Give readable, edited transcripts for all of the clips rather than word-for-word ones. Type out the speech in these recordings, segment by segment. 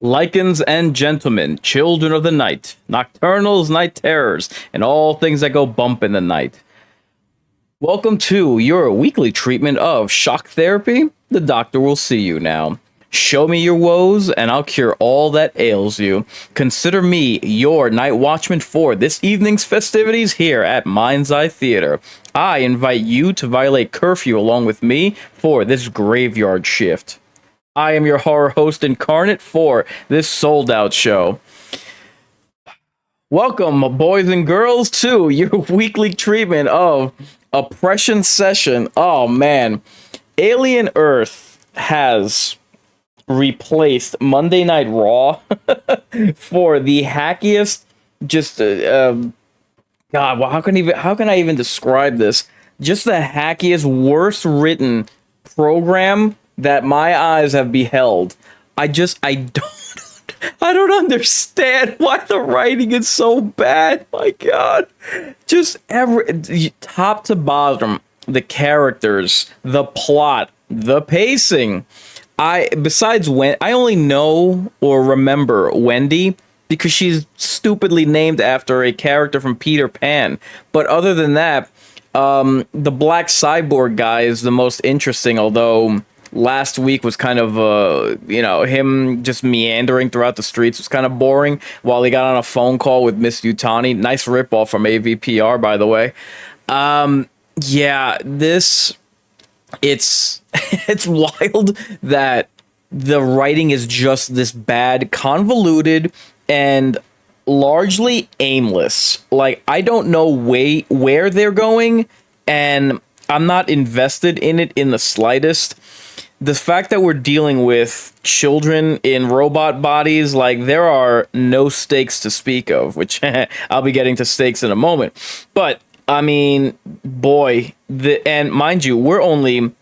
Lycans and gentlemen, children of the night, nocturnals, night terrors, and all things that go bump in the night. Welcome to your weekly treatment of shock therapy. The doctor will see you now. Show me your woes, and I'll cure all that ails you. Consider me your night watchman for this evening's festivities here at Mind's Eye Theater. I invite you to violate curfew along with me for this graveyard shift. I am your horror host incarnate for this sold out show. Welcome, boys and girls, to your weekly treatment of Oppression Session. Oh man, Alien Earth has replaced Monday Night Raw for the hackiest. God, well, how can I even describe this? Just the hackiest, worst written program that my eyes have beheld. I don't understand why the writing is so bad. My God, just every top to bottom, the characters, the plot, the pacing. I only know or remember Wendy because she's stupidly named after a character from Peter Pan. But other than that, the black cyborg guy is the most interesting, although last week was kind of him just meandering throughout the streets was kind of boring while he got on a phone call with Miss Yutani. Nice ripoff from AVPR, by the way. Yeah, it's it's wild that the writing is just this bad, convoluted, and largely aimless. Like, I don't know where they're going, and I'm not invested in it in the slightest. The fact that we're dealing with children in robot bodies, like, there are no stakes to speak of, which I'll be getting to stakes in a moment. But I mean, boy, and mind you,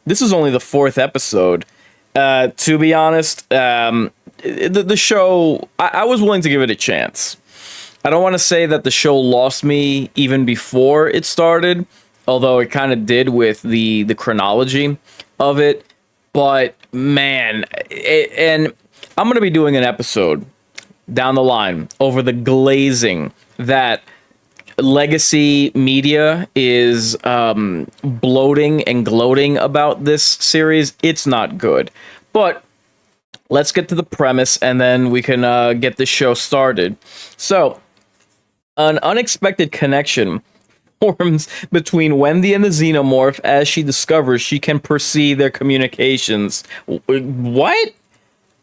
this is only the fourth episode. To be honest, the show, I was willing to give it a chance. I don't want to say that the show lost me even before it started, although it kind of did with the chronology of it. But man, and I'm going to be doing an episode down the line over the glazing that legacy media is bloating and gloating about this series. It's not good. But let's get to the premise, and then we can get this show started. So, an unexpected connection forms between Wendy and the xenomorph as she discovers she can perceive their communications. What?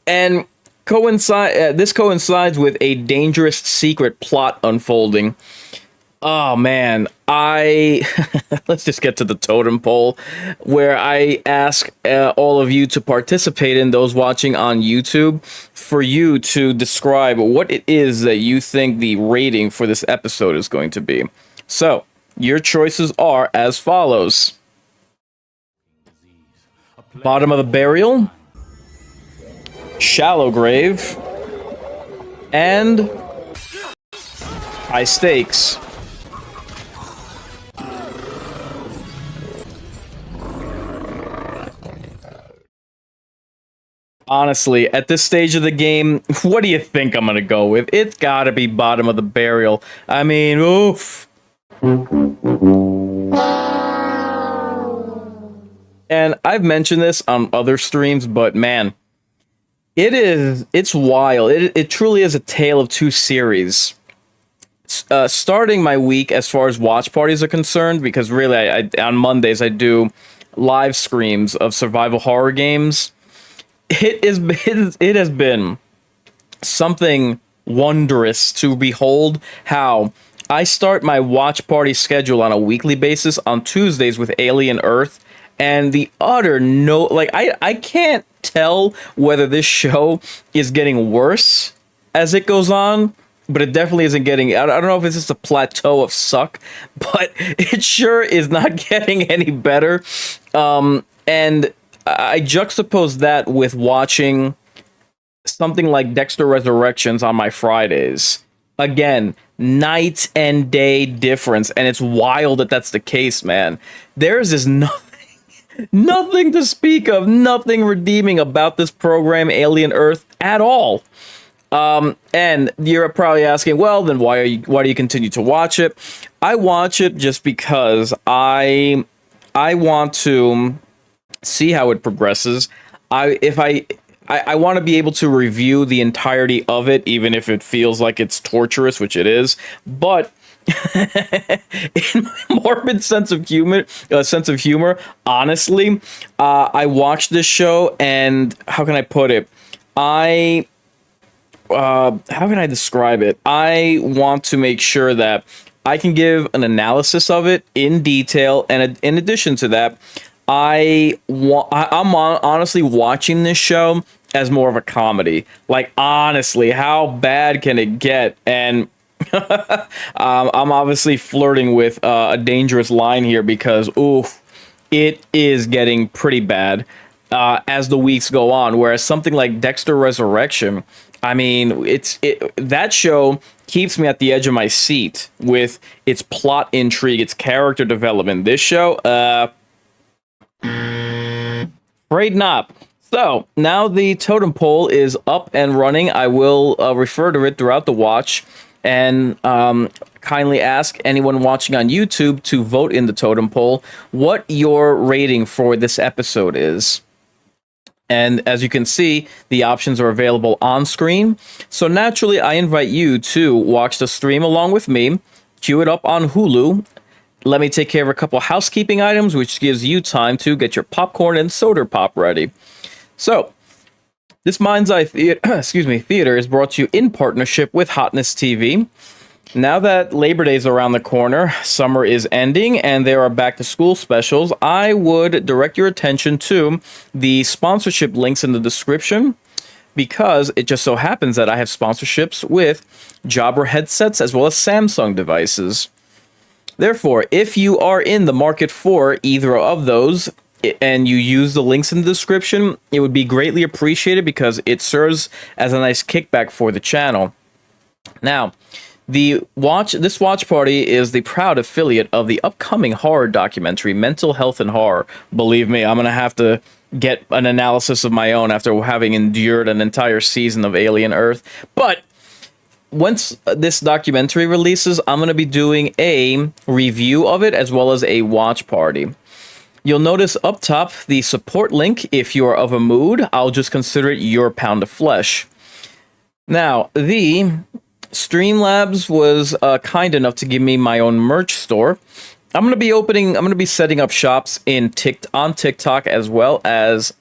And this coincides with a dangerous secret plot unfolding. Oh man, let's just get to the totem pole, where I ask all of you to participate in, those watching on YouTube, for you to describe what it is that you think the rating for this episode is going to be. So, your choices are as follows: bottom of the barrel, shallow grave, and high stakes. Honestly, at this stage of the game, what do you think I'm gonna go with? It's gotta be bottom of the barrel. I mean, oof. And I've mentioned this on other streams, but man, it's wild. It truly is a tale of two series. Starting my week as far as watch parties are concerned, because really, I on Mondays I do live streams of survival horror games. It has been something wondrous to behold how I start my watch party schedule on a weekly basis on Tuesdays with Alien Earth, and the utter I can't tell whether this show is getting worse as it goes on, but it definitely isn't getting. I don't know if it's just a plateau of suck, but it sure is not getting any better. And I juxtapose that with watching something like Dexter Resurrections on my Fridays. Again, night and day difference, and it's wild that that's the case, man. There's just nothing to speak of, nothing redeeming about this program, Alien Earth, at all. And you're probably asking, well, then why do you continue to watch it? I watch it just because I want to see how it progresses. I want to be able to review the entirety of it, even if it feels like it's torturous, which it is. But in my morbid sense of humor, honestly, I watched this show, and how can I put it? I how can I describe it? I want to make sure that I can give an analysis of it in detail, and in addition to that, honestly watching this show as more of a comedy. Like, honestly, how bad can it get? And I'm obviously flirting with a dangerous line here because, oof, it is getting pretty bad as the weeks go on. Whereas something like Dexter Resurrection, I mean, that show keeps me at the edge of my seat with its plot intrigue, its character development. This show, afraid not. So now the totem pole is up and running. I will refer to it throughout the watch, and kindly ask anyone watching on YouTube to vote in the totem pole what your rating for this episode is. And as you can see, the options are available on screen. So naturally, I invite you to watch the stream along with me, queue it up on Hulu. Let me take care of a couple housekeeping items, which gives you time to get your popcorn and soda pop ready. So, this Mind's Eye Theater is brought to you in partnership with Hotness TV. Now that Labor Day is around the corner, summer is ending, and there are back-to-school specials, I would direct your attention to the sponsorship links in the description, because it just so happens that I have sponsorships with Jabra headsets as well as Samsung devices. Therefore, if you are in the market for either of those, and you use the links in the description, it would be greatly appreciated because it serves as a nice kickback for the channel. Now, this watch party is the proud affiliate of the upcoming horror documentary Mental Health and Horror. Believe me, I'm going to have to get an analysis of my own after having endured an entire season of Alien Earth. But once this documentary releases, I'm going to be doing a review of it as well as a watch party. You'll notice up top the support link. If you are of a mood, I'll just consider it your pound of flesh. Now, the Streamlabs was kind enough to give me my own merch store. I'm going to be setting up shops on TikTok as well as,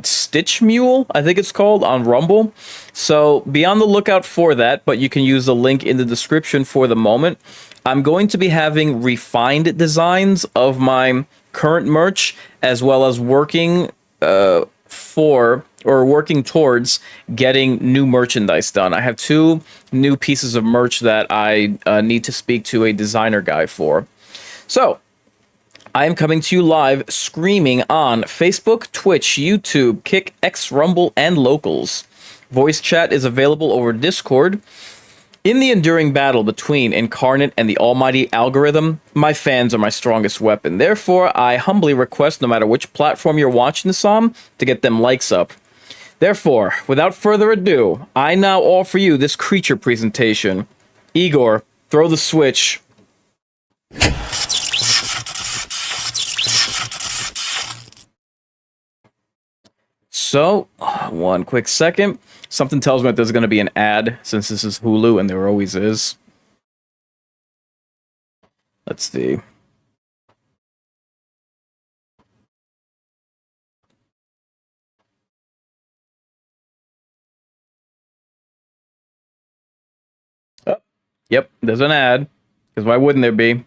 Stitch Mule, I think it's called, on Rumble. So be on the lookout for that, but you can use the link in the description for the moment. I'm going to be having refined designs of my current merch, as well as working towards getting new merchandise done. I have 2 new pieces of merch that I need to speak to a designer guy for. So, I am coming to you live screaming on Facebook, Twitch, YouTube, Kick, X, Rumble, and Locals. Voice chat is available over Discord. In the enduring battle between Incarnate and the almighty algorithm, my fans are my strongest weapon. Therefore, I humbly request, no matter which platform you're watching this on, to get them likes up. Therefore, without further ado, I now offer you this creature presentation. Igor, throw the switch. So, one quick second. Something tells me that there's going to be an ad, since this is Hulu, and there always is. Let's see. Oh, yep, there's an ad, because why wouldn't there be?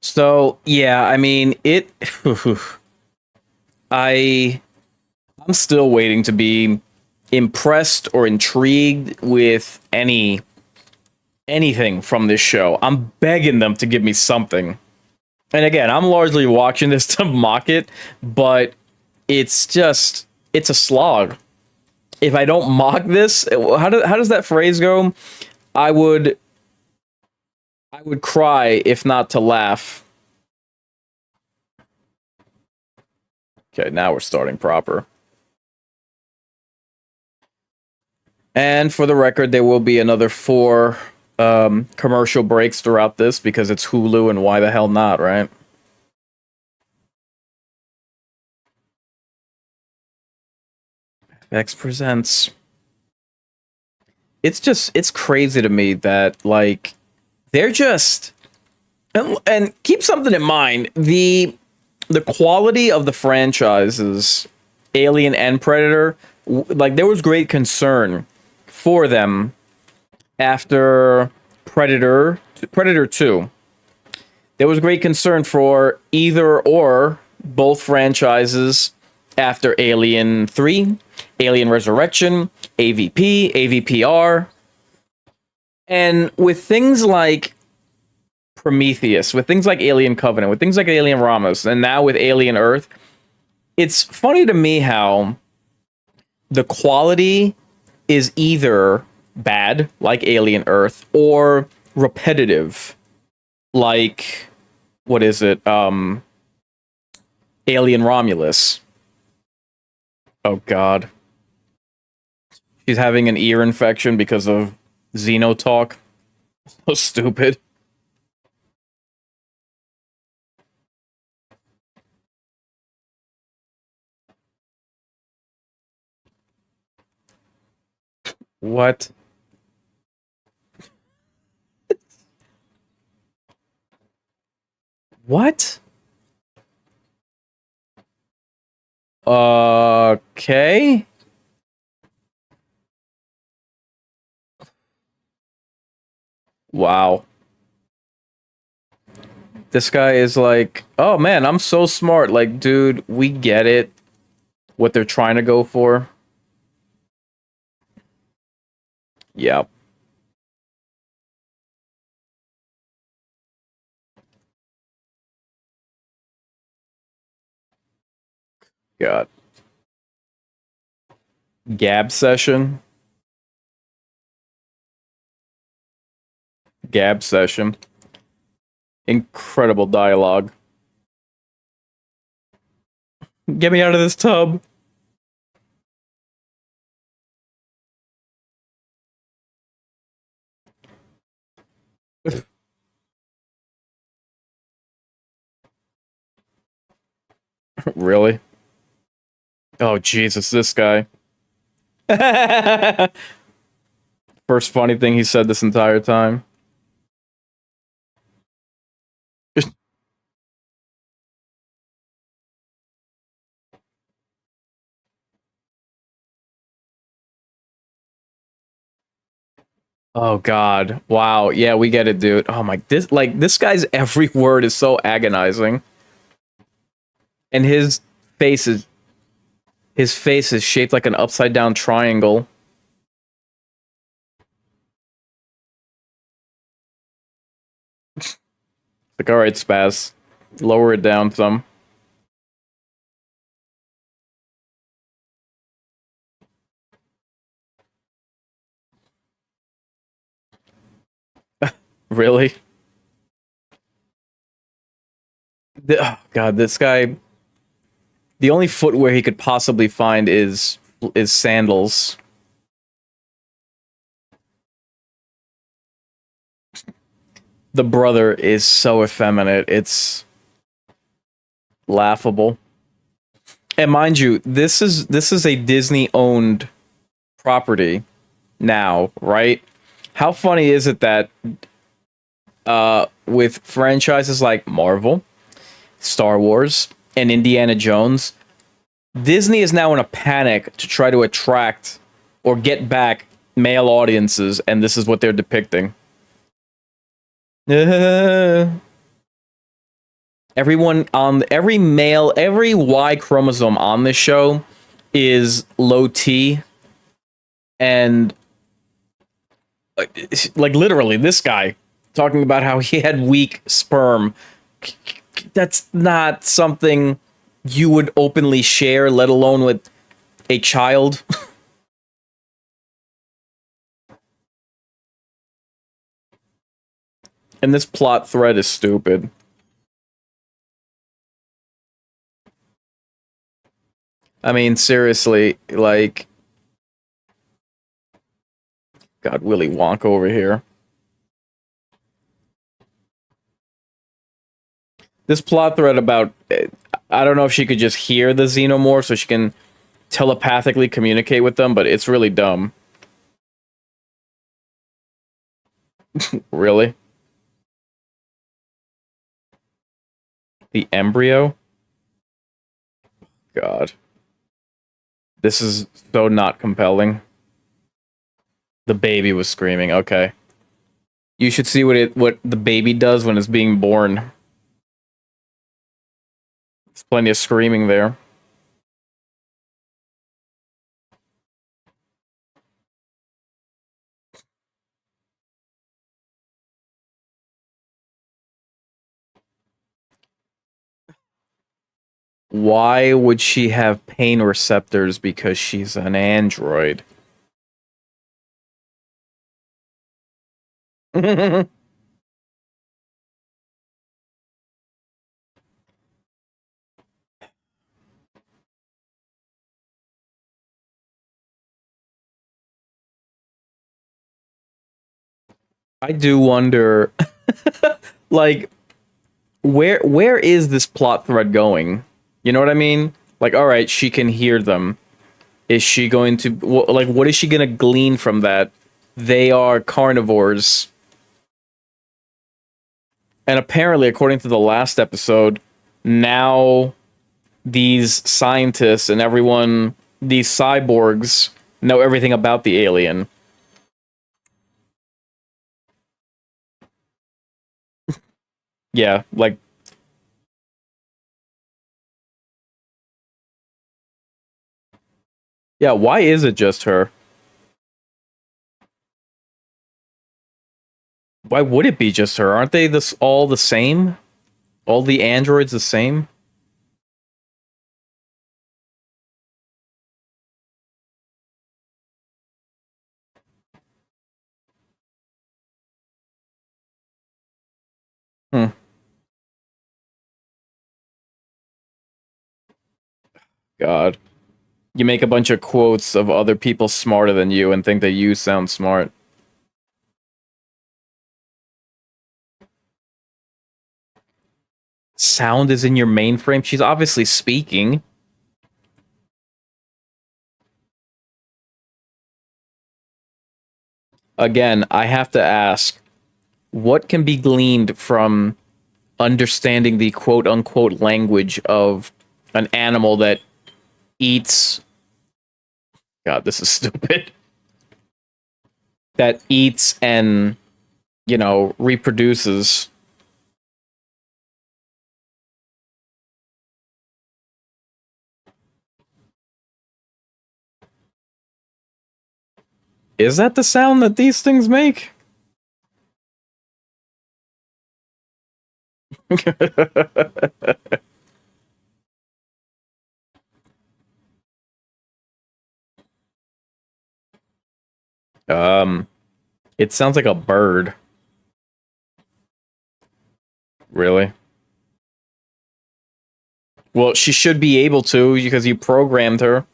So, yeah, I mean, I'm still waiting to be impressed or intrigued with anything from this show. I'm begging them to give me something. And again, I'm largely watching this to mock it, but it's a slog. If I don't mock this, how does that phrase go? I would cry if not to laugh. Okay, now we're starting proper. And for the record, there will be another four commercial breaks throughout this because it's Hulu, and why the hell not, right? X presents. It's crazy to me that like they're just and keep something in mind, the quality of the franchises, Alien and Predator, like there was great concern for them after Predator 2. There was great concern for either or both franchises after Alien 3, Alien Resurrection, AVP, AVPR. And with things like Prometheus, with things like Alien Covenant, with things like Alien Ramos, and now with Alien Earth, it's funny to me how the quality is either bad, like Alien Earth, or repetitive, like what is it? Alien Romulus. Oh god. She's having an ear infection because of xeno talk. So stupid. What? What? Okay. Wow. This guy is like, oh man, I'm so smart. Like, dude, we get it. What they're trying to go for. Yep. God. Gab session. Gab session. Incredible dialogue. Get me out of this tub. Really? Oh, Jesus, this guy. First funny thing he said this entire time. Oh God. Wow. Yeah, we get it, dude. Oh my this guy's every word is so agonizing. And face is his face is shaped like an upside down triangle. Like, all right, Spaz. Lower it down some. Really? Oh God, this guy, the only footwear he could possibly find is sandals. The brother is so effeminate. It's laughable. And mind you, this is a Disney owned property now, right? How funny is it that with franchises like Marvel, Star Wars, and Indiana Jones, Disney is now in a panic to try to attract or get back male audiences, and this is what they're depicting. Everyone on every male, every Y chromosome on this show is low T, and like literally, this guy talking about how he had weak sperm. That's not something you would openly share, let alone with a child. And this plot thread is stupid. I mean, seriously, like Got Willy Wonka over here. This plot thread about I don't know if she could just hear the xenomorph so she can telepathically communicate with them, but it's really dumb. Really? The embryo? God. This is so not compelling. The baby was screaming. Okay. You should see what the baby does when it's being born. There's plenty of screaming there. Why would she have pain receptors? Because she's an android. I do wonder, like, where is this plot thread going? You know what I mean? Like, all right, she can hear them. Is she going to like? What is she gonna glean from that? They are carnivores, and apparently, according to the last episode, now these scientists and everyone, these cyborgs, know everything about the alien. Yeah, like, yeah, why is it just her? Why would it be just her? Aren't they this all the same? All the androids the same? Hmm. God. You make a bunch of quotes of other people smarter than you and think that you sound smart. Sound is in your mainframe? She's obviously speaking. Again, I have to ask, what can be gleaned from understanding the quote unquote language of an animal that eats. God, this is stupid. That eats and, reproduces. Is that the sound that these things make? um, it sounds like a bird. Really? Well, she should be able to because you programmed her.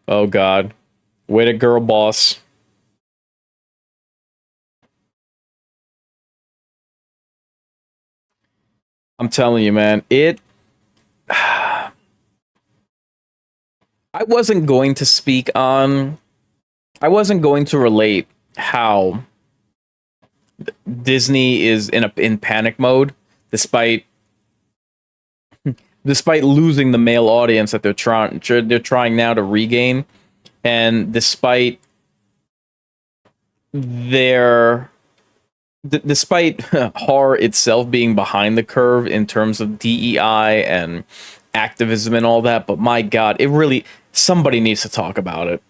Oh God. Way to girl boss. I'm telling you, man. I wasn't going to speak on I wasn't going to relate how Disney is in panic mode despite losing the male audience that they're trying now to regain, and despite their despite horror itself being behind the curve in terms of DEI and activism and all that. But my God, it really, somebody needs to talk about it.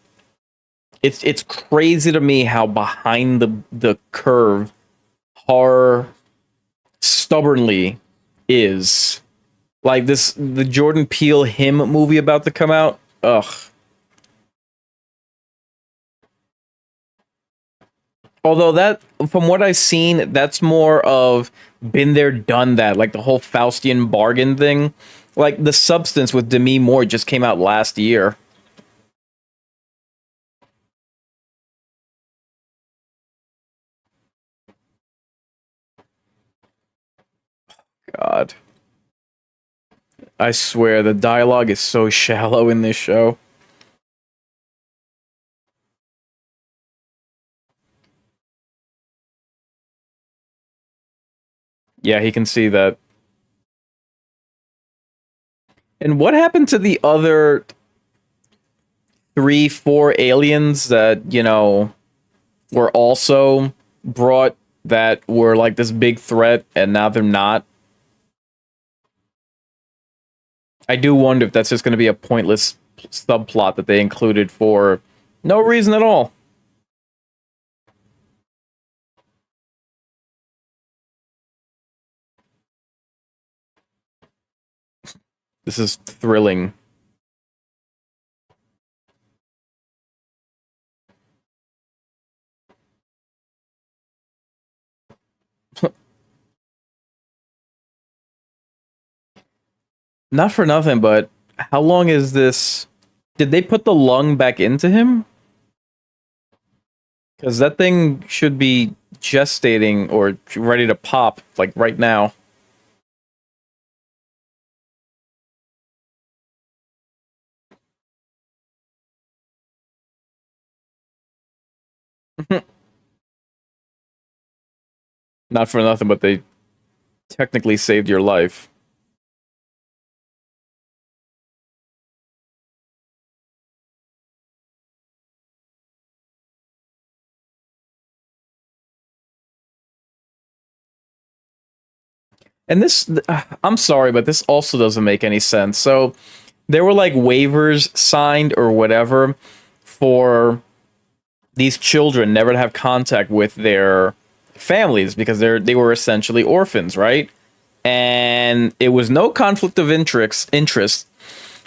It's crazy to me how behind the curve horror stubbornly is. Like the Jordan Peele Him movie about to come out. Ugh. Although that, from what I've seen, that's more of been there, done that, like the whole Faustian bargain thing. Like the Substance with Demi Moore just came out last year. God, I swear the dialogue is so shallow in this show. Yeah, he can see that. And what happened to the other three, four aliens that, were also brought, that were like this big threat and now they're not? I do wonder if that's just going to be a pointless subplot that they included for no reason at all. This is thrilling. Not for nothing, but how long is this? Did they put the lung back into him? Because that thing should be gestating or ready to pop, like right now. Not for nothing, but they technically saved your life. And this, I'm sorry, but this also doesn't make any sense. So there were like waivers signed or whatever for these children never to have contact with their families because they were essentially orphans, right? And it was no conflict of interest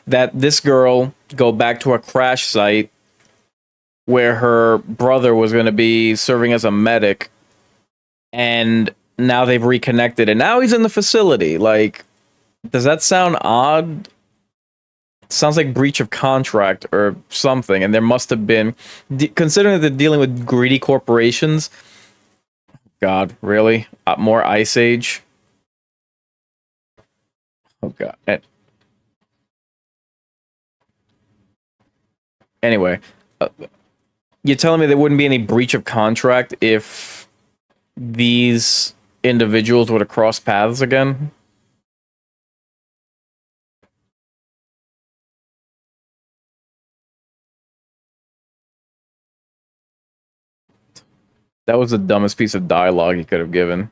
that this girl go back to a crash site where her brother was going to be serving as a medic, and now they've reconnected and now he's in the facility. Like, does that sound odd? It sounds like breach of contract or something, and there must have been, considering that they're dealing with greedy corporations. God, really? More Ice Age? Oh god. Anyway, uh, you're telling me there wouldn't be any breach of contract if these individuals were to cross paths again? That was the dumbest piece of dialogue he could have given.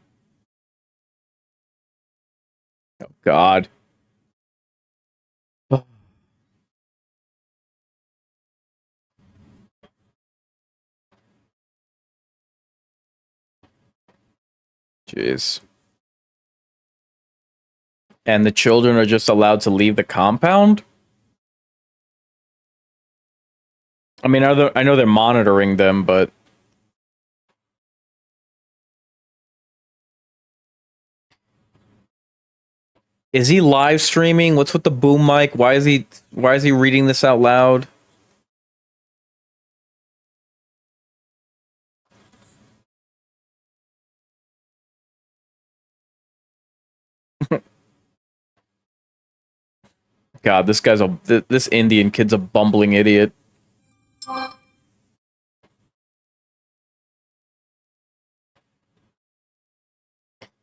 Oh god. Jeez. And the children are just allowed to leave the compound? I mean, I know they're monitoring them, but is he live streaming? What's with the boom mic? Why is he reading this out loud? God, this Indian kid's a bumbling idiot.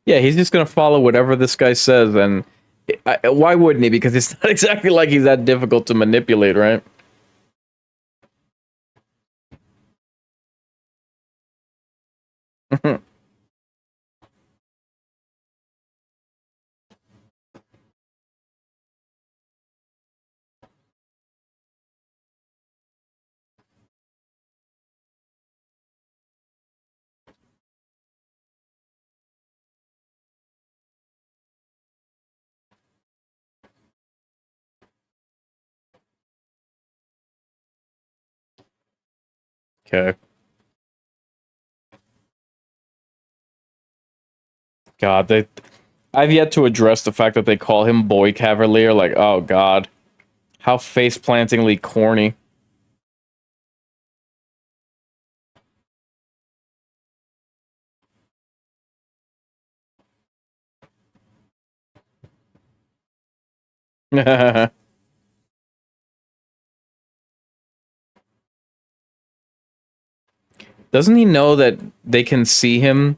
Yeah, he's just gonna follow whatever this guy says, and why wouldn't he? Because it's not exactly like he's that difficult to manipulate, right? Okay. God, I've yet to address the fact that they call him Boy Cavalier. Like, oh God, how face plantingly corny. Doesn't he know that they can see him?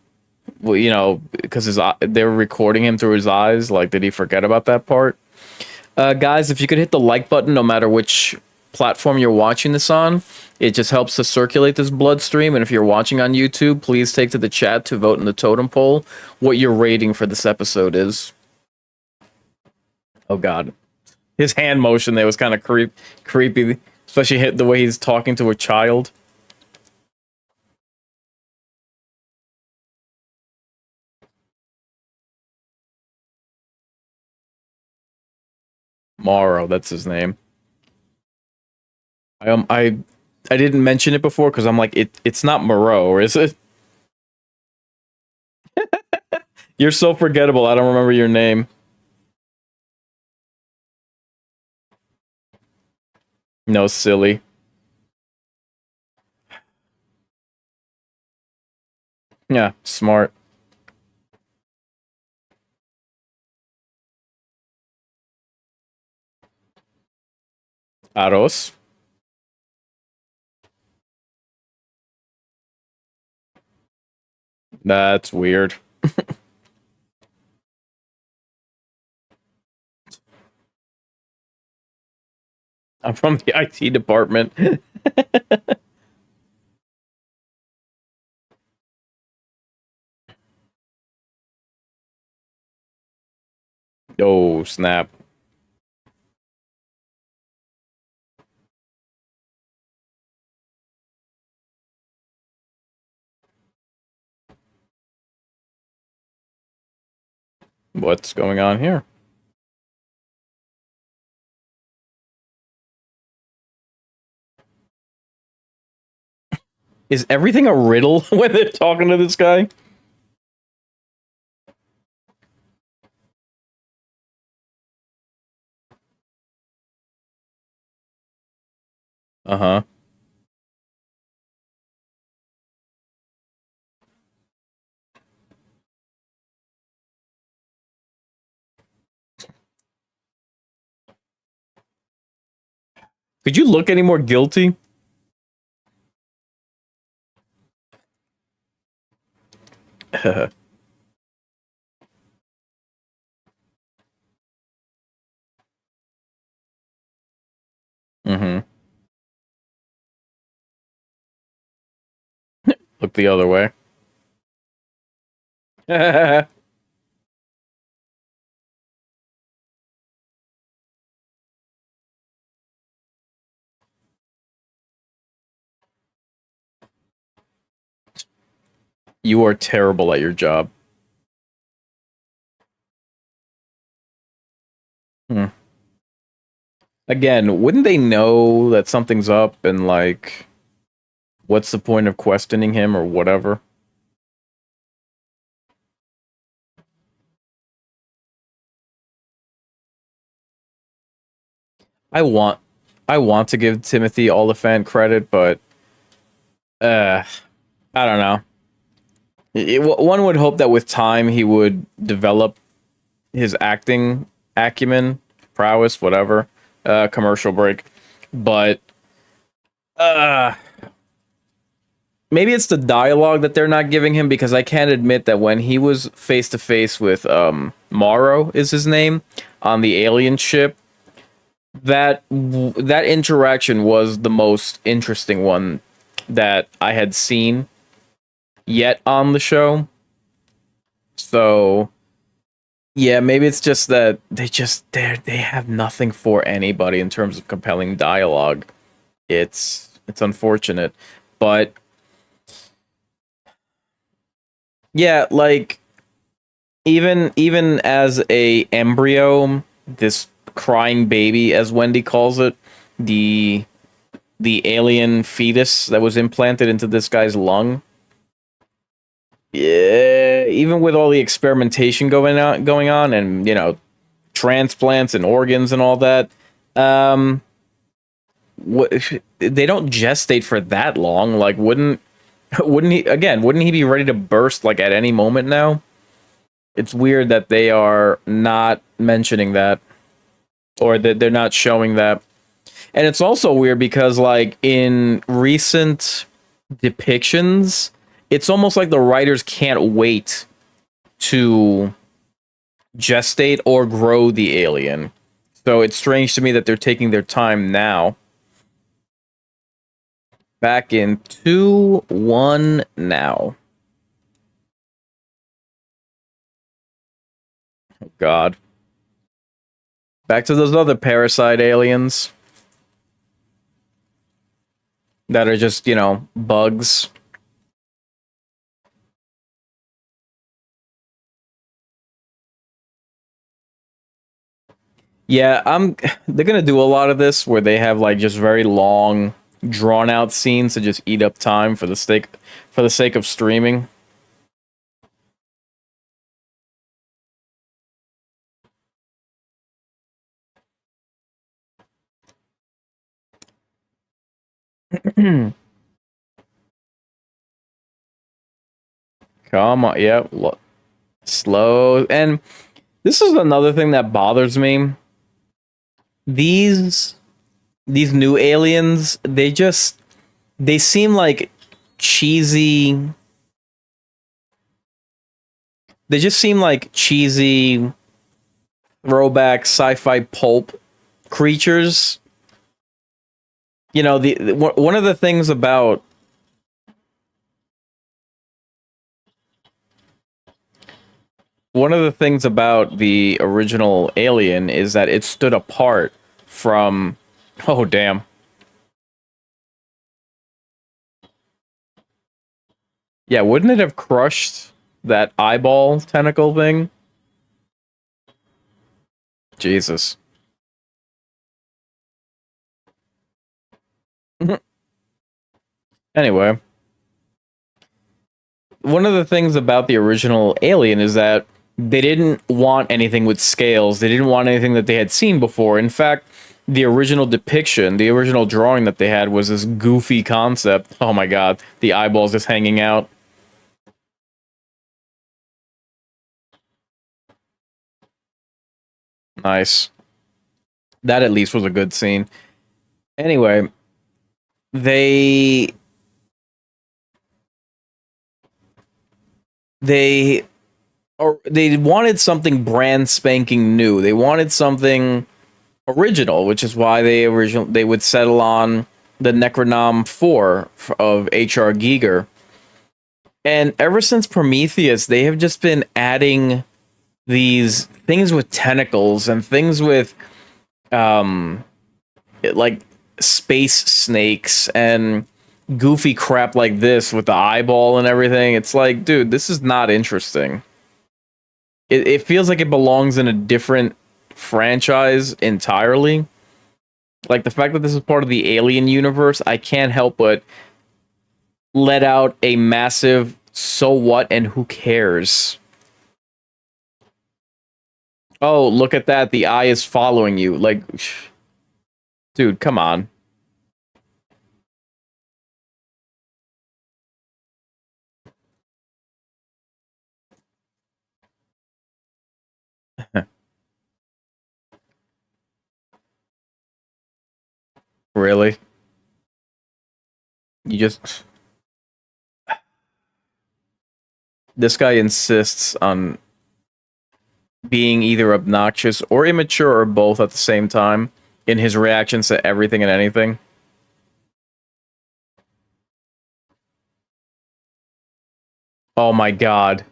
Well, you know, because they're recording him through his eyes. Like, did he forget about that part? Guys, if you could hit the like button, no matter which platform you're watching this on, it just helps to circulate this bloodstream. And if you're watching on YouTube, please take to the chat to vote in the totem poll what your rating for this episode is. Oh God, his hand motion there was kind of creepy, especially hit the way he's talking to a child. Morrow, that's his name. I didn't mention it before because I'm like it's not Moreau, is it? You're so forgettable. I don't remember your name. No, silly. Yeah, smart. Aros. That's weird. I'm from the IT department. Oh, snap. What's going on here? Is everything a riddle when they're talking to this guy? Uh-huh. Could you look any more guilty? Mm-hmm. Look the other way. You are terrible at your job. Hmm. Again, wouldn't they know that something's up and like what's the point of questioning him or whatever? I want I want to give Timothy Oliphant credit, but uh I don't know. One would hope that with time he would develop his acting acumen, prowess, whatever. Commercial break. But uh maybe it's the dialogue that they're not giving him because I can't admit that when he was face to face with Morrow is his name on the alien ship, that interaction was the most interesting one that I had seen yet on the show. So yeah, maybe it's just that they have nothing for anybody in terms of compelling dialogue. It's unfortunate, but yeah, like even as a embryo, this crying baby, as Wendy calls it, the the alien fetus that was implanted into this guy's lung. Yeah, even with all the experimentation going on, and transplants and organs and all that, um, what they don't gestate for that long. Like, wouldn't he be ready to burst like at any moment now? It's weird that they are not mentioning that, or that they're not showing that. And it's also weird because, like, in recent depictions, it's almost like the writers can't wait to gestate or grow the alien. So it's strange to me that they're taking their time now. Back in 2-1 now. Oh, God. Back to those other parasite aliens that are just, bugs. Yeah, they're gonna do a lot of this where they have like just very long, drawn out scenes to just eat up time for the sake of streaming. Come on, yeah, slow. And this is another thing that bothers me. These these new aliens, they seem like cheesy. They just seem like cheesy throwback sci-fi pulp creatures. One of the things about the original Alien is that it stood apart from. Oh, damn. Yeah, wouldn't it have crushed that eyeball tentacle thing? Jesus. Anyway, one of the things about the original Alien is that they didn't want anything with scales. They didn't want anything that they had seen before. In fact, the original depiction, the original drawing that they had was this goofy concept. Oh my god, the eyeballs just hanging out. Nice. That at least was a good scene. Anyway, they they or they wanted something brand spanking new. They wanted something original, which is why they would settle on the Necronom 4 of H.R. Giger. And ever since Prometheus, they have just been adding these things with tentacles and things with like space snakes and goofy crap like this with the eyeball and everything. It's like, dude, this is not interesting. It feels like it belongs in a different franchise entirely. Like the fact that this is part of the Alien universe, I can't help but let out a massive "so what" and "who cares." Oh, look at that! The eye is following you. Like, dude, come on. Really? You just This guy insists on being either obnoxious or immature or both at the same time in his reactions to everything and anything. Oh my god.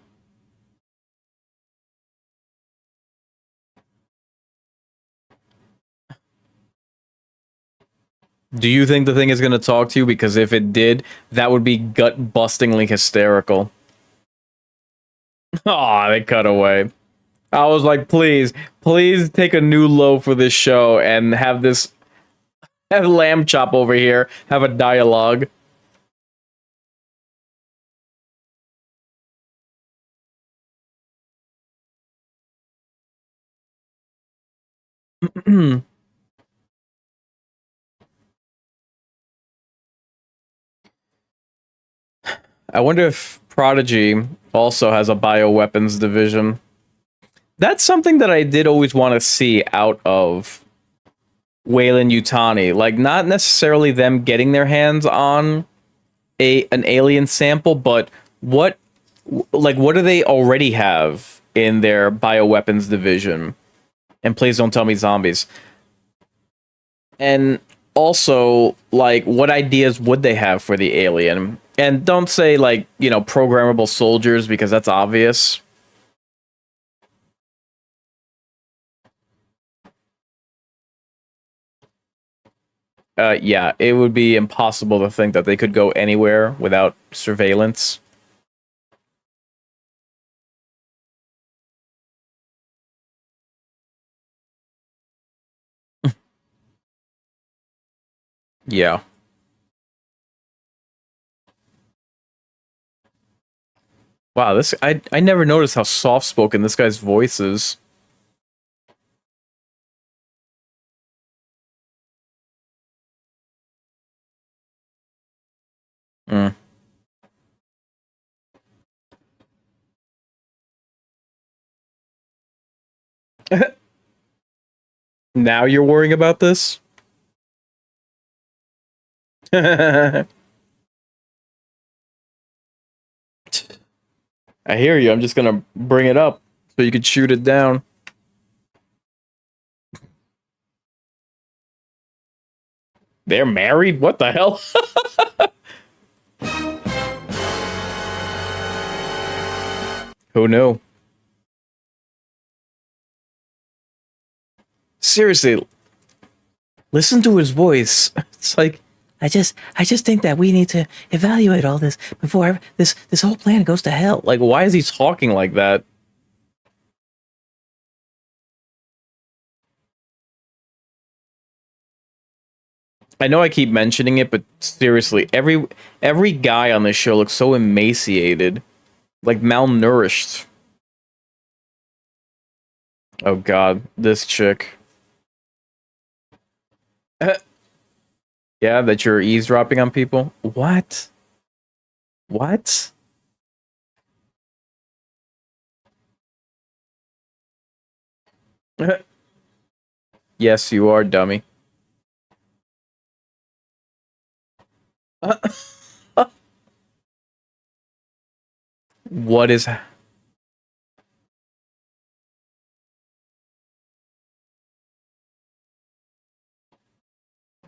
Do you think the thing is going to talk to you? Because if it did, that would be gut-bustingly hysterical. Aw, they cut away. I was like, please take a new low for this show and have Lamb Chop over here have a dialogue. I wonder if Prodigy also has a bioweapons division. That's something that I did always want to see out of Wayland Yutani. Like, not necessarily them getting their hands on an alien sample, but what what do they already have in their bioweapons division? And please don't tell me zombies. And also, like, what ideas would they have for the alien? And don't say, like, programmable soldiers, because that's obvious. Yeah, it would be impossible to think that they could go anywhere without surveillance. Yeah. Wow, I never noticed how soft spoken this guy's voice is. Mm. Now you're worrying about this? I hear you. I'm just gonna bring it up so you could shoot it down. They're married? What the hell? Who knew? Seriously, listen to his voice. It's like I just think that we need to evaluate all this before this whole plan goes to hell. Like, why is he talking like that? I know I keep mentioning it, but seriously, every guy on this show looks so emaciated, like malnourished. Oh god, this chick. Yeah, that you're eavesdropping on people? What? What? Yes, you are, dummy. What is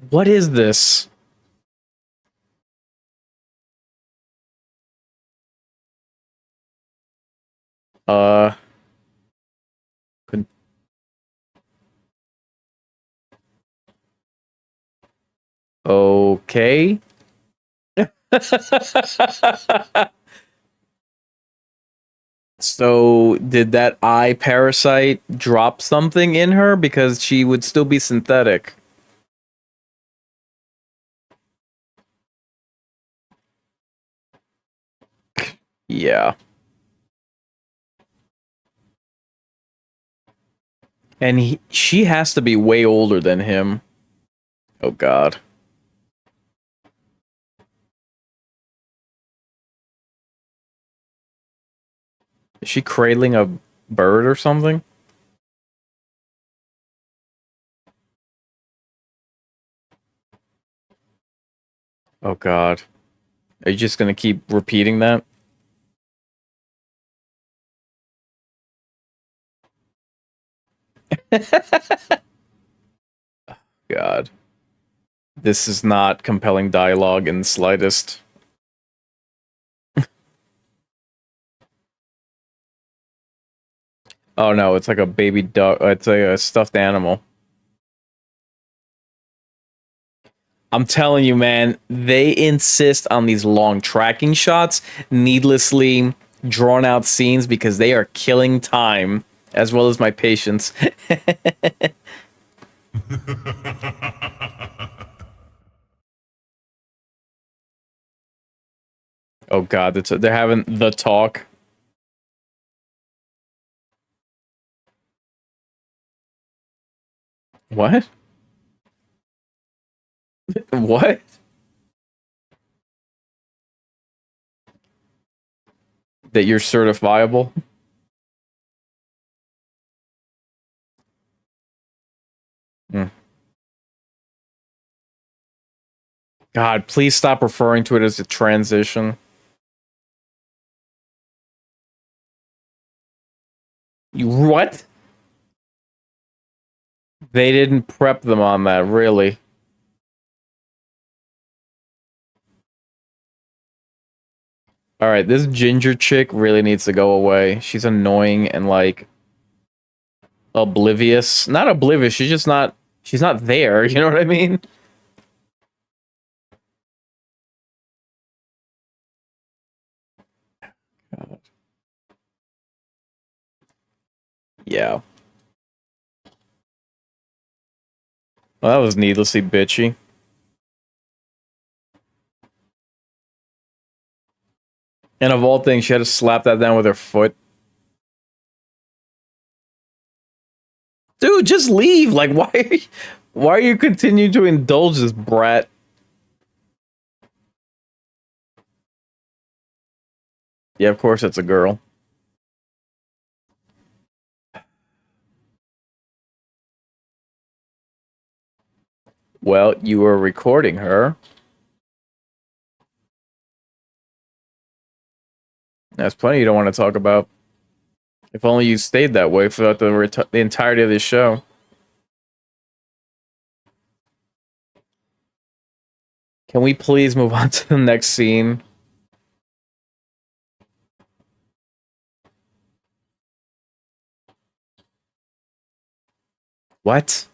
what is this? Uh con- okay. So, did that eye parasite drop something in her because she would still be synthetic? Yeah. And she has to be way older than him. Oh god. Is she cradling a bird or something? Oh god. Are you just gonna keep repeating that? God. This is not compelling dialogue in the slightest. Oh no, it's like a baby duck. It's a stuffed animal. I'm telling you, man, they insist on these long tracking shots, needlessly drawn out scenes because they are killing time as well as my patience. Oh god, they're having the talk. What? What? That you're certifiable? Hmm. God, please stop referring to it as a transition. You what? They didn't prep them on that, really. Alright, this ginger chick really needs to go away. She's annoying and, like, oblivious. Not oblivious, she's not there, you know what I mean? Yeah. Well, that was needlessly bitchy. And of all things, she had to slap that down with her foot. Dude, just leave! Like, why are you continuing to indulge this brat? Yeah, of course it's a girl. Well, you were recording her. That's plenty you don't want to talk about. If only you stayed that way throughout the entirety of this show. Can we please move on to the next scene? What?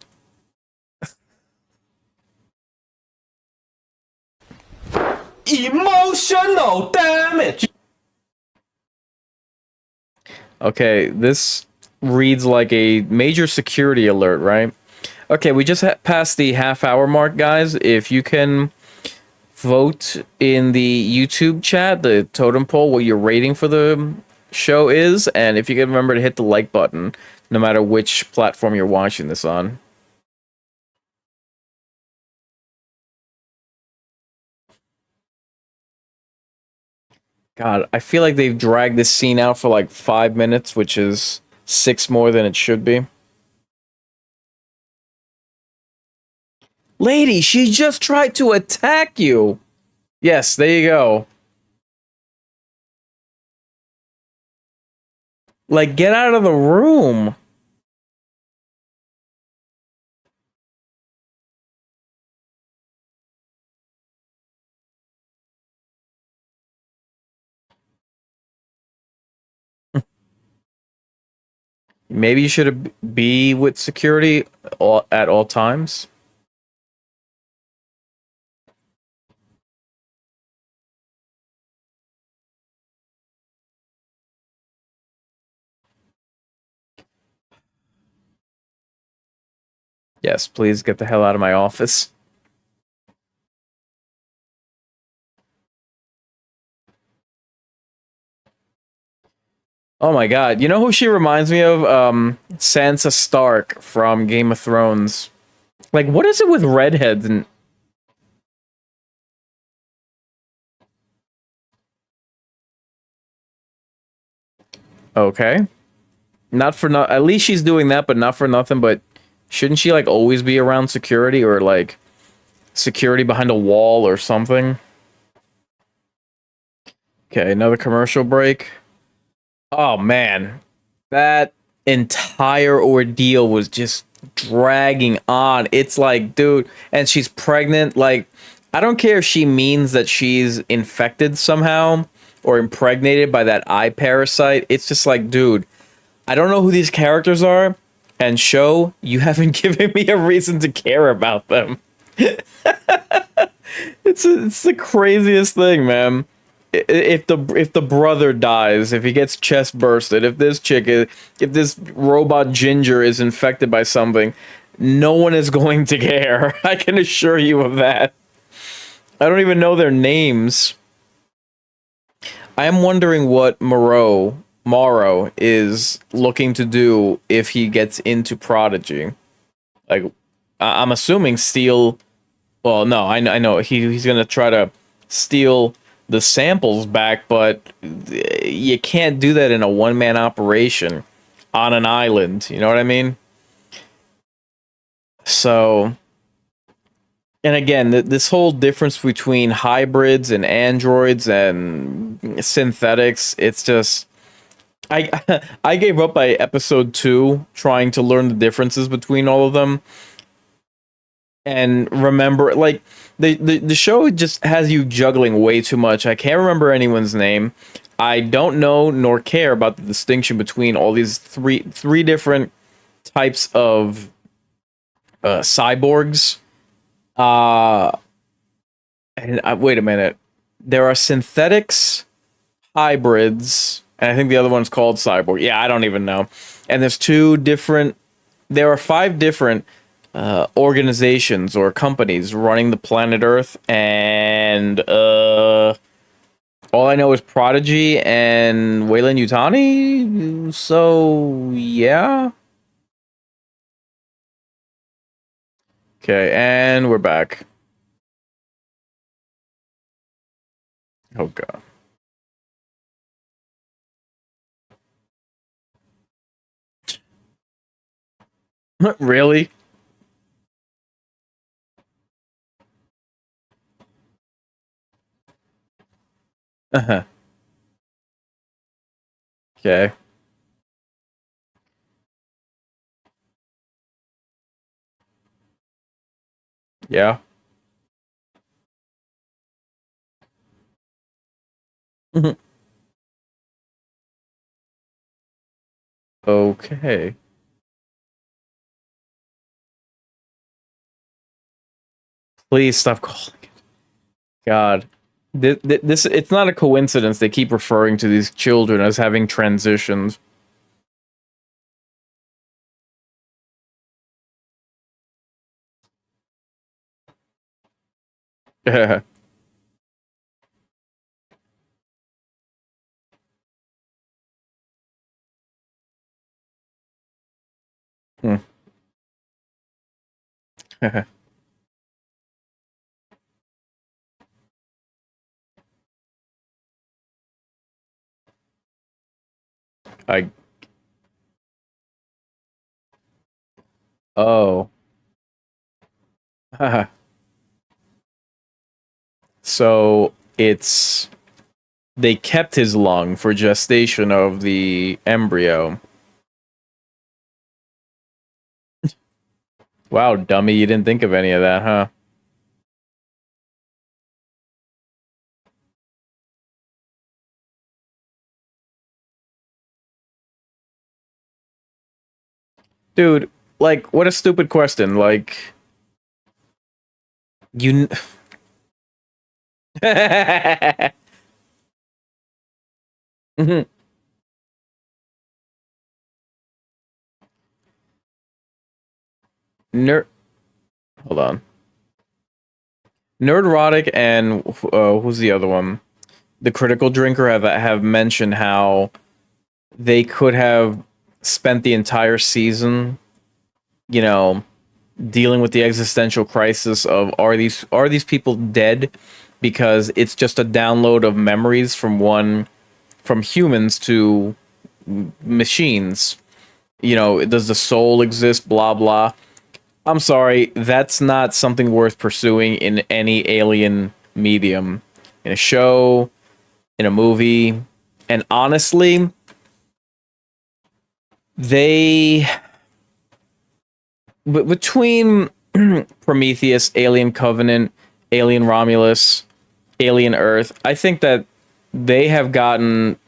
Emotional damage. Okay, this reads like a major security alert, right? Okay, we just passed the half-hour mark, guys. If you can vote in the YouTube chat, the totem poll, what your rating for the show is, and if you can remember to hit the like button, no matter which platform you're watching this on. God, I feel like they've dragged this scene out for like 5 minutes, which is 6 more than it should be. Lady, she just tried to attack you. Yes, there you go. Like, get out of the room. Maybe you should be with security at all times. Yes, please get the hell out of my office. Oh my god, you know who she reminds me of? Sansa Stark from Game of Thrones. Like, what is it with redheads and... Okay. Not for not. At least she's doing that, but not for nothing. But shouldn't she like always be around security or like security behind a wall or something? Okay, another commercial break. Oh man, that entire ordeal was just dragging on. It's like, dude, and she's pregnant. Like, I don't care if she means that she's infected somehow or impregnated by that eye parasite. It's just like, dude, I don't know who these characters are, and show, you haven't given me a reason to care about them. It's the craziest thing, man. If the brother dies, if he gets chest bursted, if this robot ginger is infected by something, no one is going to care. I can assure you of that. I don't even know their names. I am wondering what Morrow is looking to do if he gets into Prodigy. Like, I'm assuming steal. Well, no, I know he's gonna try to steal the samples back, but you can't do that in a one-man operation on an island. You know what I mean? So, and again, this whole difference between hybrids and androids and synthetics, it's just I I gave up by episode 2 trying to learn the differences between all of them and remember like the show just has you juggling way too much. I can't remember anyone's name. I don't know nor care about the distinction between all these three different types of cyborgs. Uh and wait a minute. There are synthetics, hybrids, and I think the other one's called cyborg. Yeah, I don't even know. And there are 5 different organizations or companies running the planet Earth, and all I know is Prodigy and Wayland Yutani. So yeah. Okay, and we're back. Oh god. Really? Uh-huh. Okay. Yeah. Okay. Please stop calling it. God. This it's not a coincidence they keep referring to these children as having transitions. Hmm. I oh. So it's they kept his lung for gestation of the embryo. Wow, dummy, you didn't think of any of that, huh? Dude, like what a stupid question. Like you Mhm. Nerd hold on. Nerdrotic and who's the other one? The critical drinker have mentioned how they could have spent the entire season, you know, dealing with the existential crisis of are these people dead because it's just a download of memories from humans to machines. You know, does the soul exist? Blah blah. I'm sorry, that's not something worth pursuing in any alien medium, in a show, in a movie, and honestly, they between Prometheus, Alien Covenant, Alien Romulus, Alien Earth, I think that they have gotten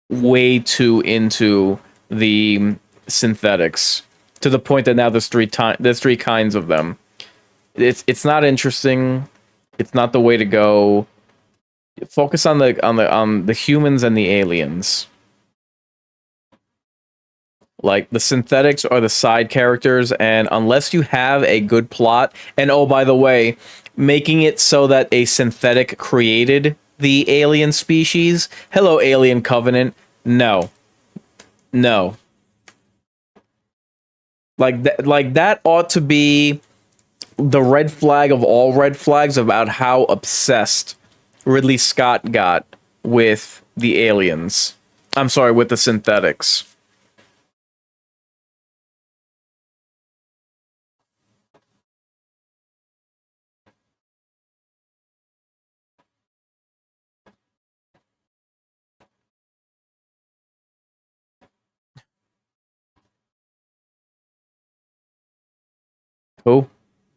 way too into the synthetics to the point that now there's 3 kinds of them. It's not interesting. It's not the way to go. Focus on the humans and the aliens. Like the synthetics are the side characters, and unless you have a good plot, and oh by the way, making it so that a synthetic created the alien species. Hello, Alien Covenant. No, no. Like that ought to be the red flag of all red flags about how obsessed Ridley Scott got with the aliens. I'm sorry, with the synthetics. Oh,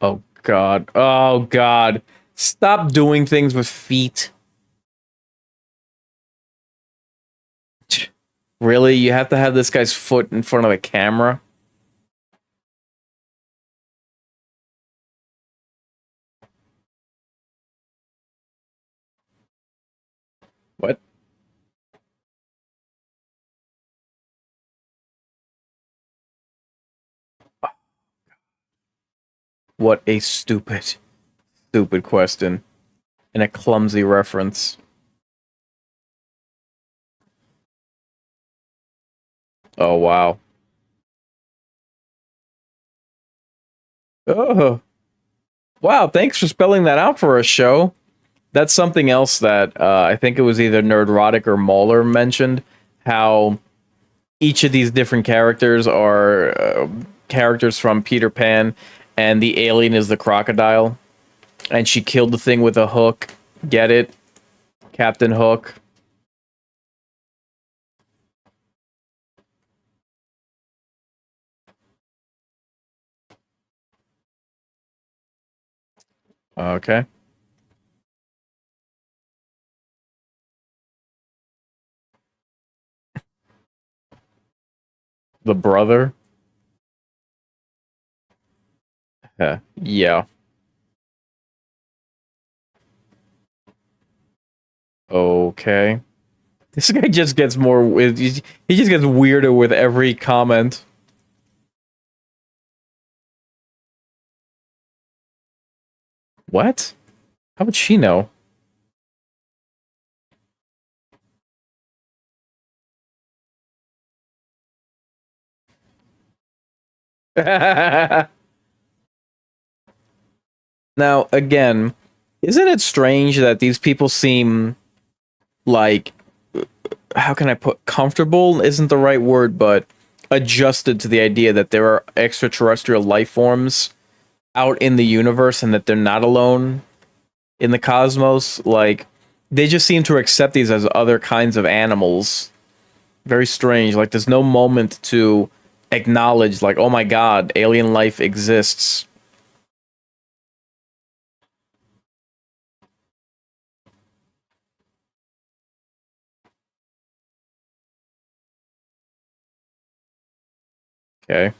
oh God, oh God! Stop doing things with feet. Really, you have to have this guy's foot in front of a camera? What? What a stupid, stupid question and a clumsy reference. Oh wow. Oh wow! Thanks for spelling that out for us, show. That's something else that I think it was either Nerdrotic or Mauler mentioned. How each of these different characters are characters from Peter Pan, and the alien is the crocodile, and she killed the thing with a hook. Get it, Captain Hook? Okay. The brother. Yeah. Okay. This guy just gets more. He just gets weirder with every comment. What? How would she know? Now, again, isn't it strange that these people seem like, how can I put, comfortable isn't the right word, but adjusted to the idea that there are extraterrestrial life forms out in the universe and that they're not alone in the cosmos? Like, they just seem to accept these as other kinds of animals. Very strange. Like, there's no moment to acknowledge, like, oh my god, alien life exists. Okay.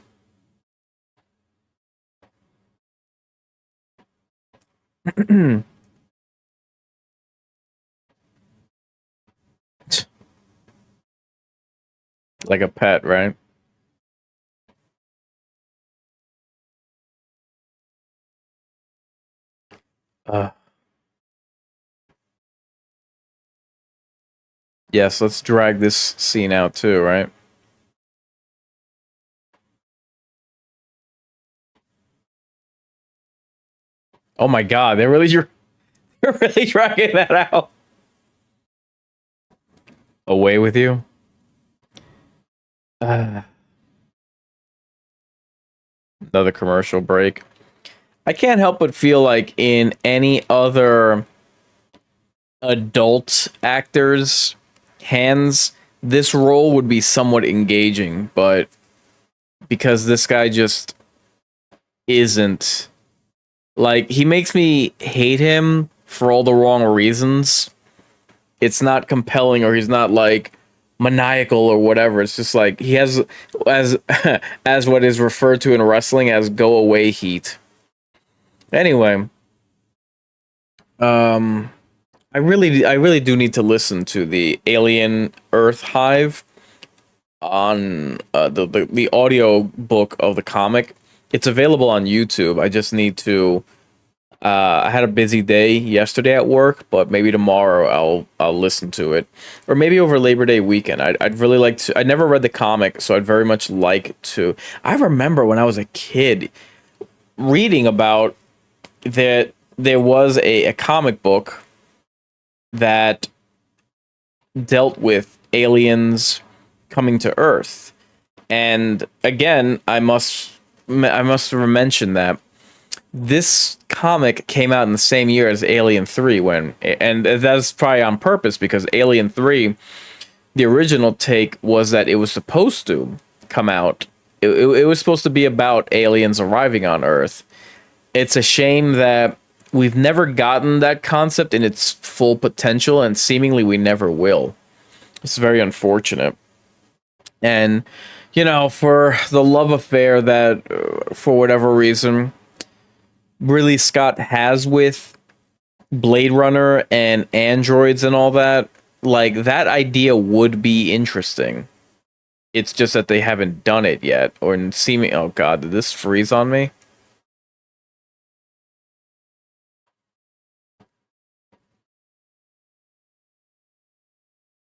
Like a pet, right? Uh, yes, let's drag this scene out too, right? Oh my god, they're really dragging that out. Away with you. Uh, Another commercial break. I can't help but feel like in any other adult actor's hands, this role would be somewhat engaging, but because this guy just isn't, like, he makes me hate him for all the wrong reasons. It's not compelling, or he's not like maniacal or whatever. It's just like he has, as as what is referred to in wrestling as go away heat. Anyway, um I really do need to listen to the Alien Earth Hive on the audio book of the comic. It's available on YouTube. I just need to. I had a busy day yesterday at work, but maybe tomorrow I'll listen to it, or maybe over Labor Day weekend. I'd really like to. I never read the comic, so I'd very much like to. I remember when I was a kid reading about that there was a comic book that dealt with aliens coming to Earth. And again, I must mention that this comic came out in the same year as Alien 3 and that's probably on purpose because Alien 3, the original take was that it was supposed to come out. It was supposed to be about aliens arriving on Earth. It's a shame that we've never gotten that concept in its full potential, and seemingly we never will. It's very unfortunate. And, for the love affair that, for whatever reason, Ridley Scott has with Blade Runner and androids and all that, like, that idea would be interesting. It's just that they haven't done it yet, or in seeming. Oh god, did this freeze on me?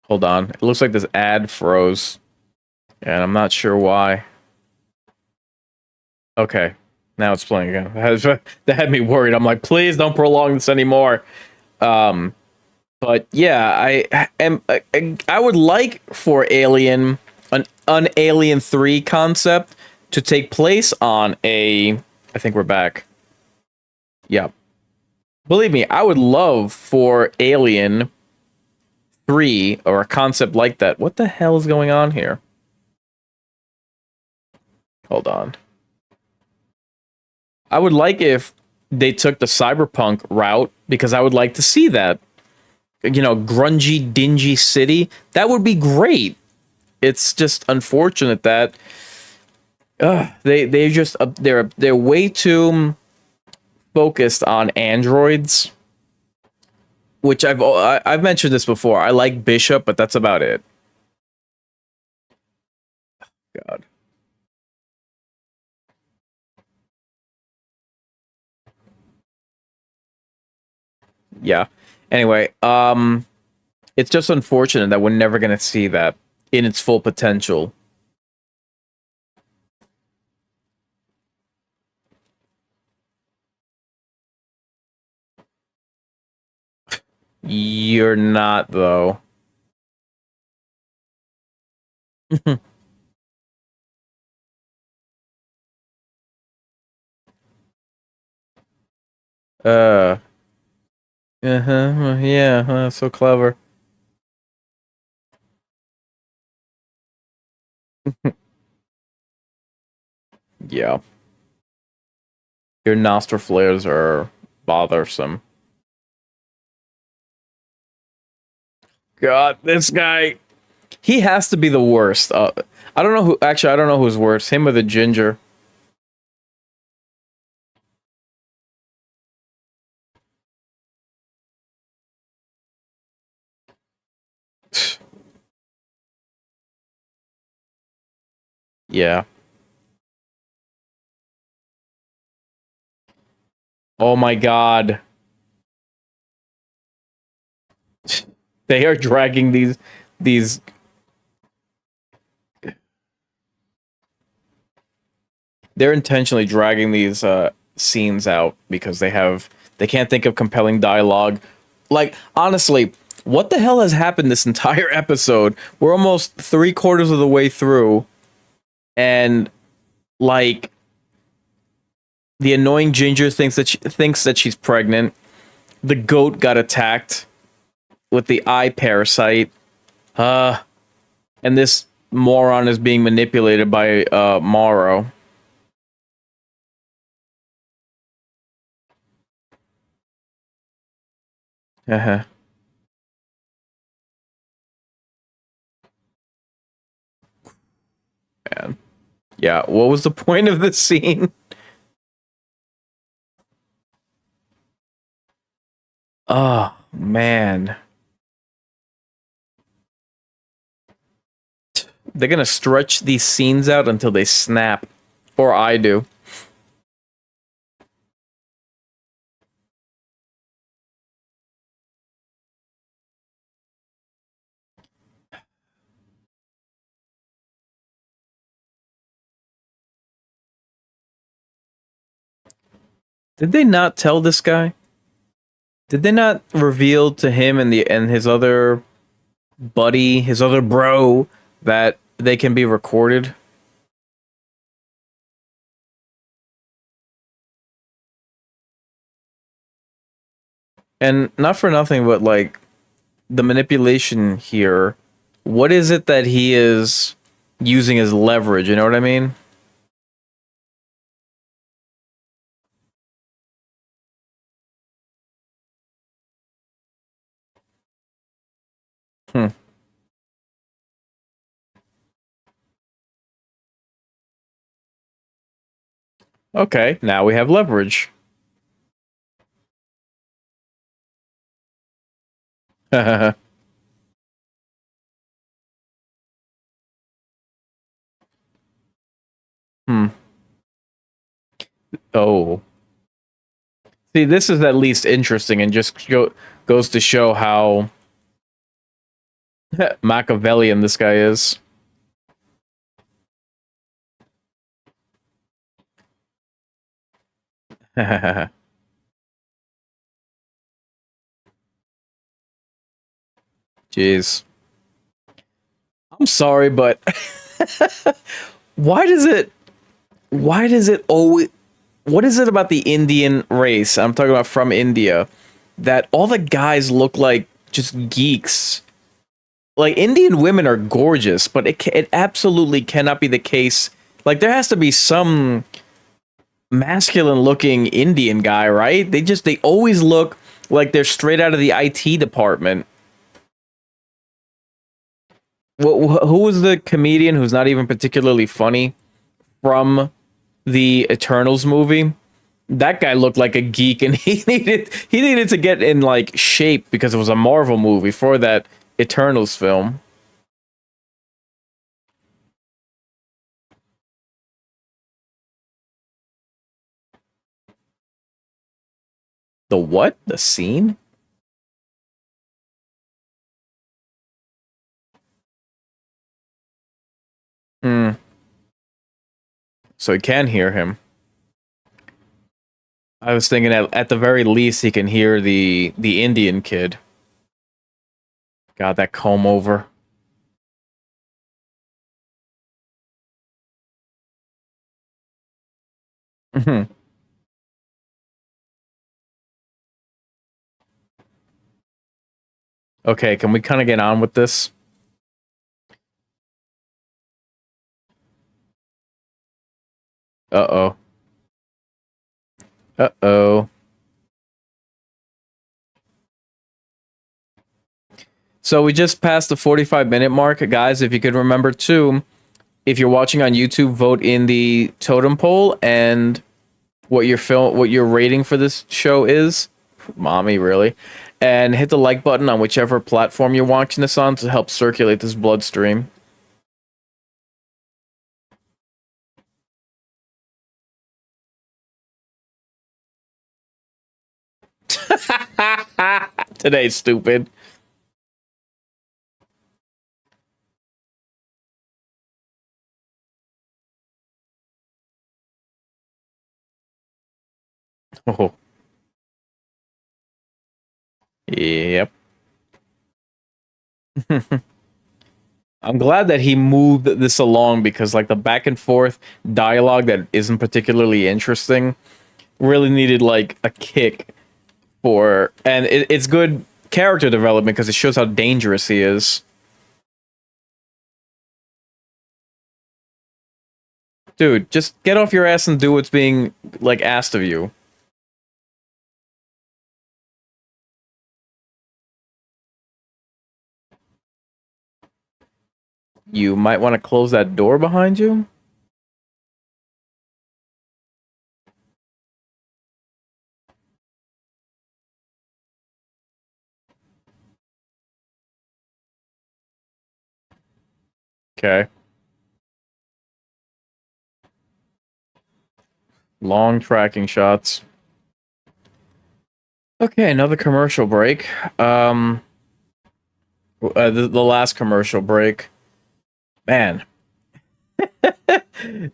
Hold on. It looks like this ad froze, and I'm not sure why. Okay, now it's playing again. That had me worried. I'm like, please don't prolong this anymore. Um, but yeah, I would like for an Alien 3 concept to take place on a. I think we're back. Yeah, believe me, I would love for Alien 3 or a concept like that. What the hell is going on here? Hold on. I would like if they took the cyberpunk route because I would like to see that. Grungy, dingy city. That would be great. It's just unfortunate that they just they're way too focused on androids, which I've mentioned this before. I like Bishop, but that's about it. God. Yeah. Anyway, it's just unfortunate that we're never gonna see that in its full potential. You're not though. uh. Uh-huh. Yeah. So clever. Yeah. Your nostril flares are bothersome. God, this guy. He has to be the worst. I don't know who. Actually, I don't know who's worse, him or the ginger. Yeah. Oh my god. They are dragging these. They're intentionally dragging these scenes out because they can't think of compelling dialogue. Like honestly, what the hell has happened this entire episode? We're almost 3/4 of the way through, and like the annoying ginger thinks that she's pregnant. The goat got attacked with the eye parasite. Uh, and this moron is being manipulated by Morrow. Uh-huh. Man. Yeah, what was the point of this scene? Oh, man. They're gonna stretch these scenes out until they snap. Or I do. Did they not tell this guy? Did they not reveal to him and his other buddy, his other bro, that they can be recorded? And not for nothing, but like the manipulation here, what is it that he is using as leverage? You know what I mean? Hmm. Okay, now we have leverage. Hmm. Oh. See, this is at least interesting and just goes to show how Machiavellian this guy is. Jeez. I'm sorry, but why does it always, what is it about the Indian race? I'm talking about from India, that all the guys look like just geeks. Like Indian women are gorgeous, but it absolutely cannot be the case. Like there has to be some masculine looking Indian guy, right? They always look like they're straight out of the IT department. Who was the comedian who's not even particularly funny from the Eternals movie? That guy looked like a geek, and he needed to get in like shape because it was a Marvel movie for that Eternals film. The what? The scene? Hmm. So he can hear him. I was thinking at the very least he can hear the Indian kid. Got that comb over. Mhm. Okay, can we kind of get on with this? Uh-oh. Uh-oh. So we just passed the 45-minute mark. Guys, if you could remember too, if you're watching on YouTube, vote in the totem poll and what your rating for this show is. Mommy, really? And hit the like button on whichever platform you're watching this on to help circulate this bloodstream. Today's stupid. Oh, yep. I'm glad that he moved this along because like the back and forth dialogue that isn't particularly interesting really needed like a kick for, and it's good character development because it shows how dangerous he is. Dude, just get off your ass and do what's being like asked of you. You might want to close that door behind you. Okay. Long tracking shots. Okay, another commercial break. The last commercial break. Man,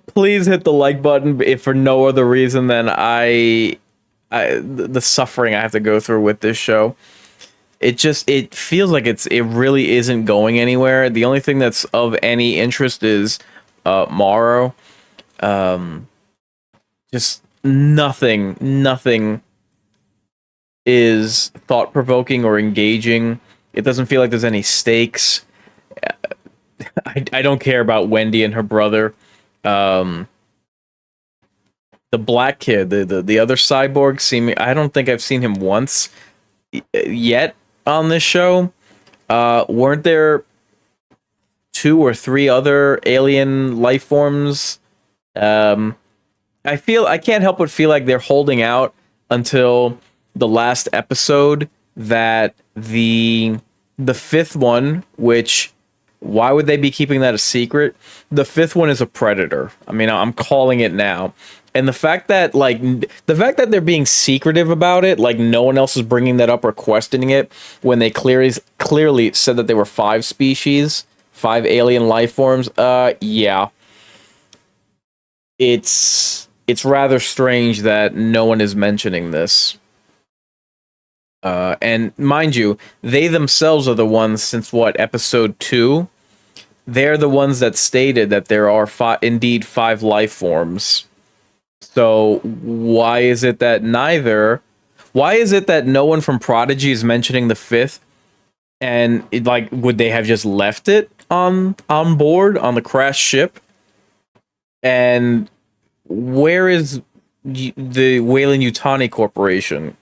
please hit the like button if for no other reason than I the suffering I have to go through with this show. It feels like it really isn't going anywhere. The only thing that's of any interest is Morrow. Just nothing is thought provoking or engaging. It doesn't feel like there's any stakes. I don't care about Wendy and her brother. Um, the black kid, the other cyborg, I don't think I've seen him once yet on this show. Weren't there two or three other alien life forms? I can't help but feel like they're holding out until the last episode that the fifth one, which why would they be keeping that a secret? The fifth one is a predator. I mean, I'm calling it now. And the fact that they're being secretive about it, like no one else is bringing that up or questioning it, when they clearly said that there were 5 species, 5 alien life forms. Yeah, it's rather strange that no one is mentioning this. And mind you, they themselves are the ones since what, episode 2? They're the ones that stated that there are indeed 5 life forms. So why is it that no one from Prodigy is mentioning the fifth? And would they have just left it on board on the crashed ship? And where is the Weyland Yutani Corporation?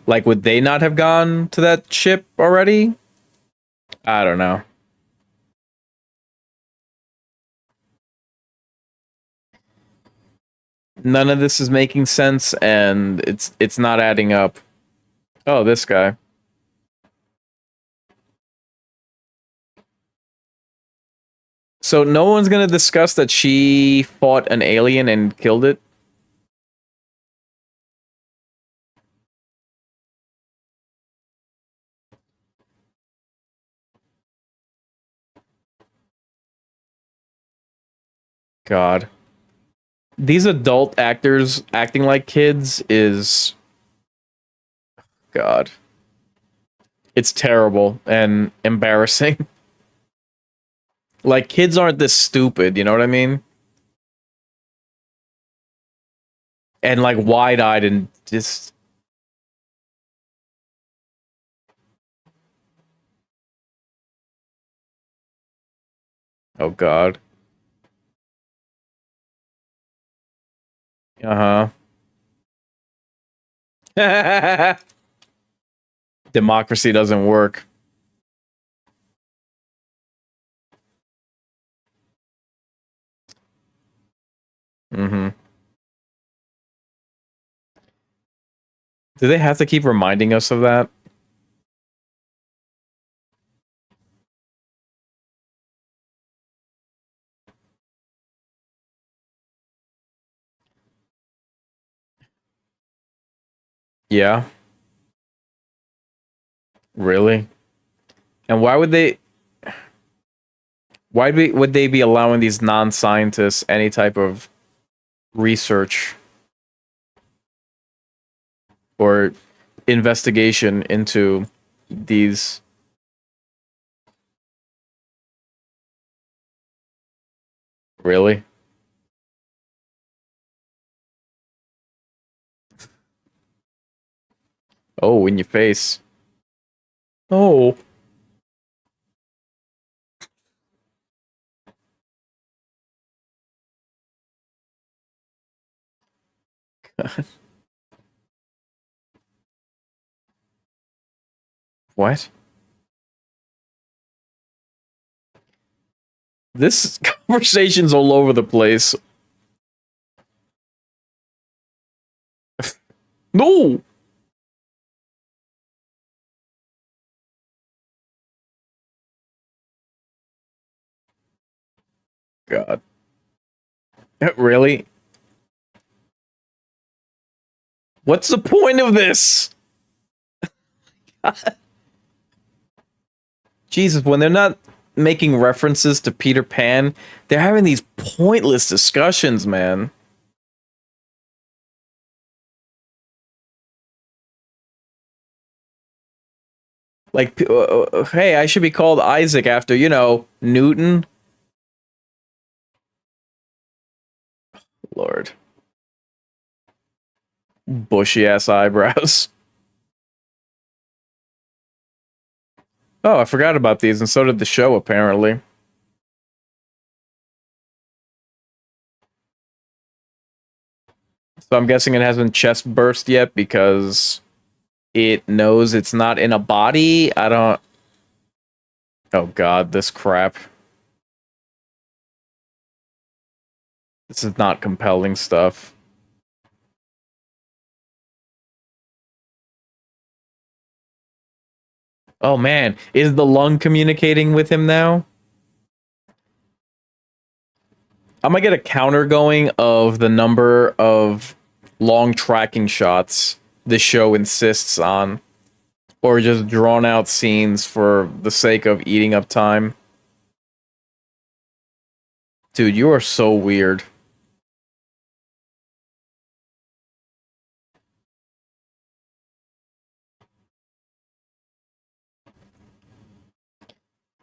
Like, would they not have gone to that ship already? I don't know. None of this is making sense, and it's not adding up. Oh, this guy. So no one's gonna discuss that she fought an alien and killed it? God. These adult actors acting like kids is... God. It's terrible and embarrassing. Like, kids aren't this stupid, you know what I mean? And like wide-eyed and just... Oh God. Uh-huh. Democracy doesn't work. Mm-hmm. Do they have to keep reminding us of that? Yeah. Really? And would they be allowing these non-scientists any type of research or investigation into these? Really? Oh, in your face. Oh. What? This conversation's all over the place. No! God. Really? What's the point of this? Jesus, when they're not making references to Peter Pan, they're having these pointless discussions, man. Like, hey, I should be called Isaac after, you know, Newton. Lord. Bushy ass eyebrows. Oh, I forgot about these, and so did the show, apparently. So I'm guessing it hasn't chest burst yet because it knows it's not in a body. I don't... Oh god, this crap. This is not compelling stuff. Oh man, is the lung communicating with him now? I'm gonna get a counter going of the number of long tracking shots this show insists on, or just drawn out scenes for the sake of eating up time. Dude, you are so weird.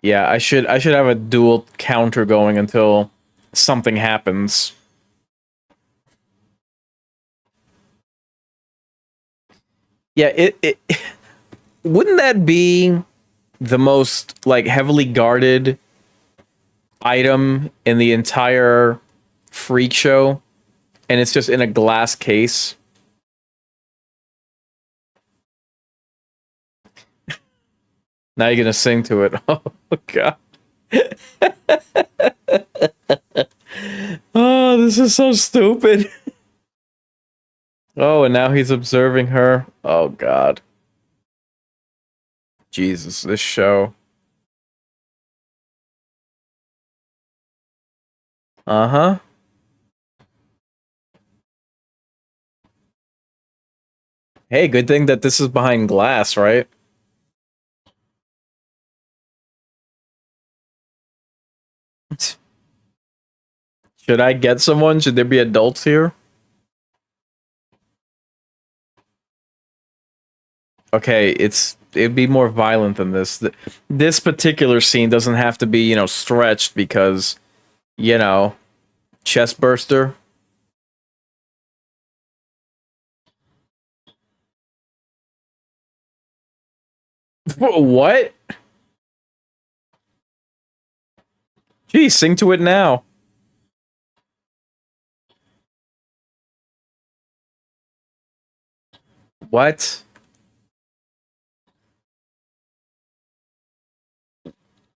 Yeah, I should have a dual counter going until something happens. Yeah, it wouldn't that be the most like heavily guarded item in the entire freak show, and it's just in a glass case? Now you're gonna sing to it. Oh god. Oh, this is so stupid. Oh, and now he's observing her. Oh god. Jesus, this show. Uh-huh. Hey, good thing that this is behind glass, right? Should I get someone? Should there be adults here? Okay, it'd be more violent than this. This particular scene doesn't have to be, you know, stretched because, you know, chest burster. What? Geez, sing to it now. What?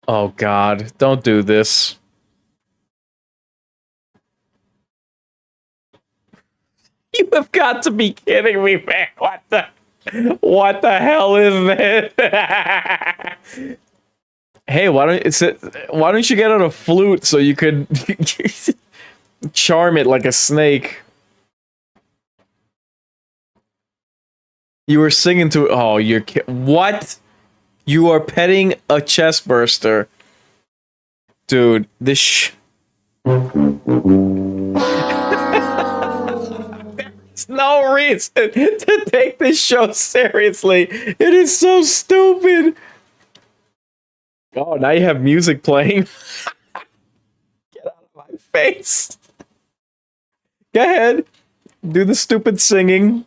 Oh god, don't do this. You have got to be kidding me, man. What the hell is this? Hey, why don't you get out a flute so you could charm it like a snake? You were singing to... Oh, you're... What? You are petting a chest burster. Dude, this... There's no reason to take this show seriously. It is so stupid. Oh, now you have music playing. Get out of my face. Go ahead. Do the stupid singing.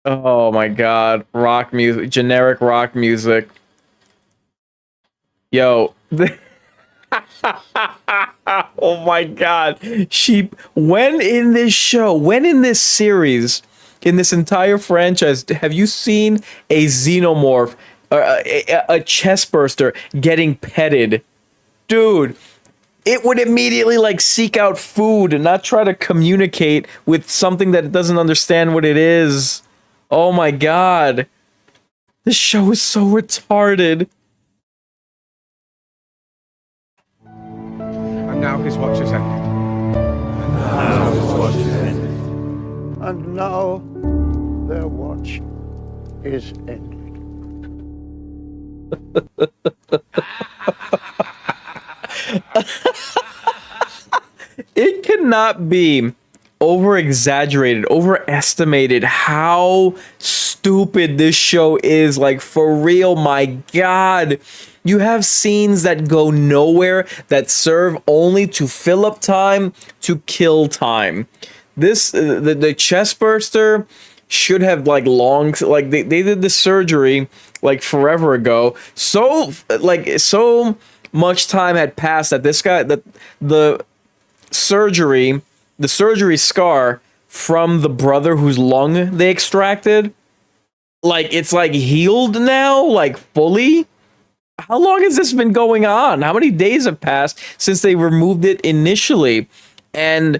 Oh my god. Rock music. Generic rock music. Yo. Oh my god. When in this show, when in this series, in this entire franchise, have you seen a xenomorph, a chest burster getting petted? Dude, it would immediately like seek out food and not try to communicate with something that it doesn't understand what it is. Oh my god. This show is so retarded. And now his watch has ended. And now their watch is ended. It cannot be over exaggerated, overestimated how stupid stupid this show is. Like, for real, my God. You have scenes that go nowhere, that serve only to fill up time, to kill time. The chest burster should have like they did the surgery like forever ago. So much time had passed that the surgery scar from the brother whose lung they extracted, like it's like healed now, like fully. How long has this been going on? How many days have passed since they removed it initially? And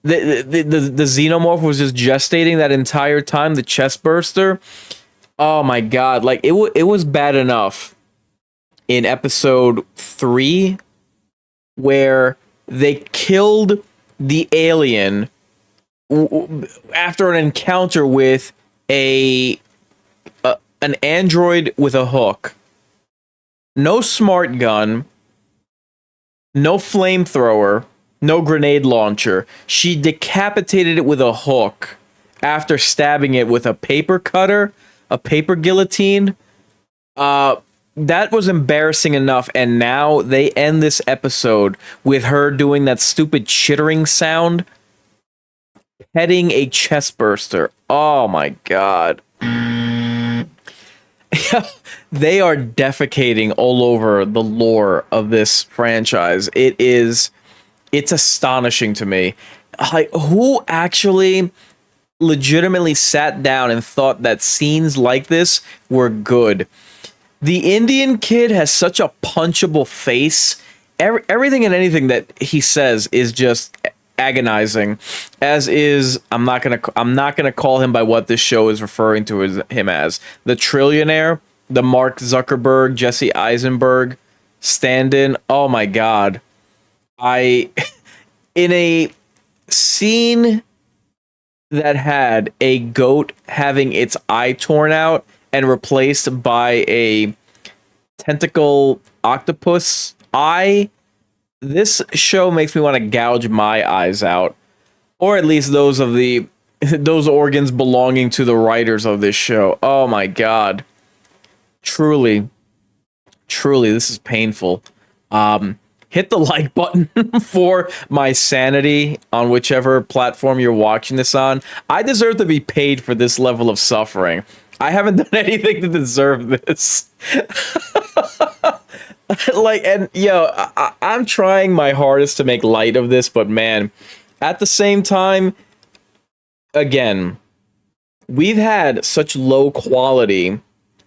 the xenomorph was just gestating that entire time, the chest burster. Oh my God. Like it was bad enough in episode 3 where they killed the alien after an encounter with an android with a hook. No smart gun, no flamethrower, no grenade launcher. She decapitated it with a hook after stabbing it with a paper cutter, a paper guillotine. That was embarrassing enough, and now they end this episode with her doing that stupid chittering sound, petting a chest burster. Oh my God. They are defecating all over the lore of this franchise. It's astonishing to me. Like, who actually legitimately sat down and thought that scenes like this were good? The Indian kid has such a punchable face. Everything and anything that he says is just agonizing. As is, I'm not gonna call him by what this show is referring to him as, the trillionaire, the Mark Zuckerberg, Jesse Eisenberg stand-in. Oh my God. In a scene that had a goat having its eye torn out and replaced by a tentacle octopus eye, this show makes me want to gouge my eyes out, or at least those organs belonging to the writers of this show. Oh my God. Truly, this is painful. Hit the like button for my sanity on whichever platform you're watching this on. I deserve to be paid for this level of suffering. I haven't done anything to deserve this. I'm trying my hardest to make light of this, but man, at the same time, again, we've had such low quality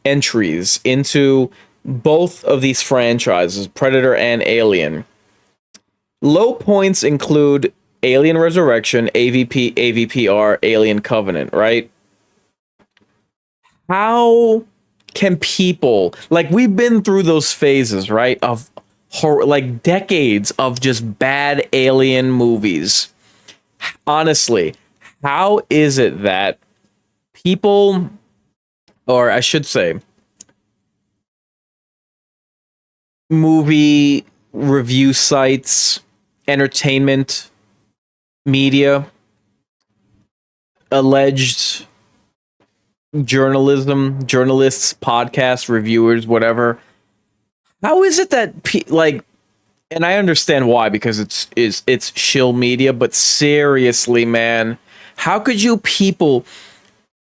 entries into both of these franchises, Predator and Alien. Low points include Alien Resurrection, AVP, AVPR, Alien Covenant, right? How can people, like, we've been through those phases, right, of like decades of just bad alien movies. Honestly, how is it that people, or I should say, movie review sites, entertainment media, alleged journalists, podcasts, reviewers, whatever. How is it that and I understand why, because it's shill media, but seriously, man, how could you people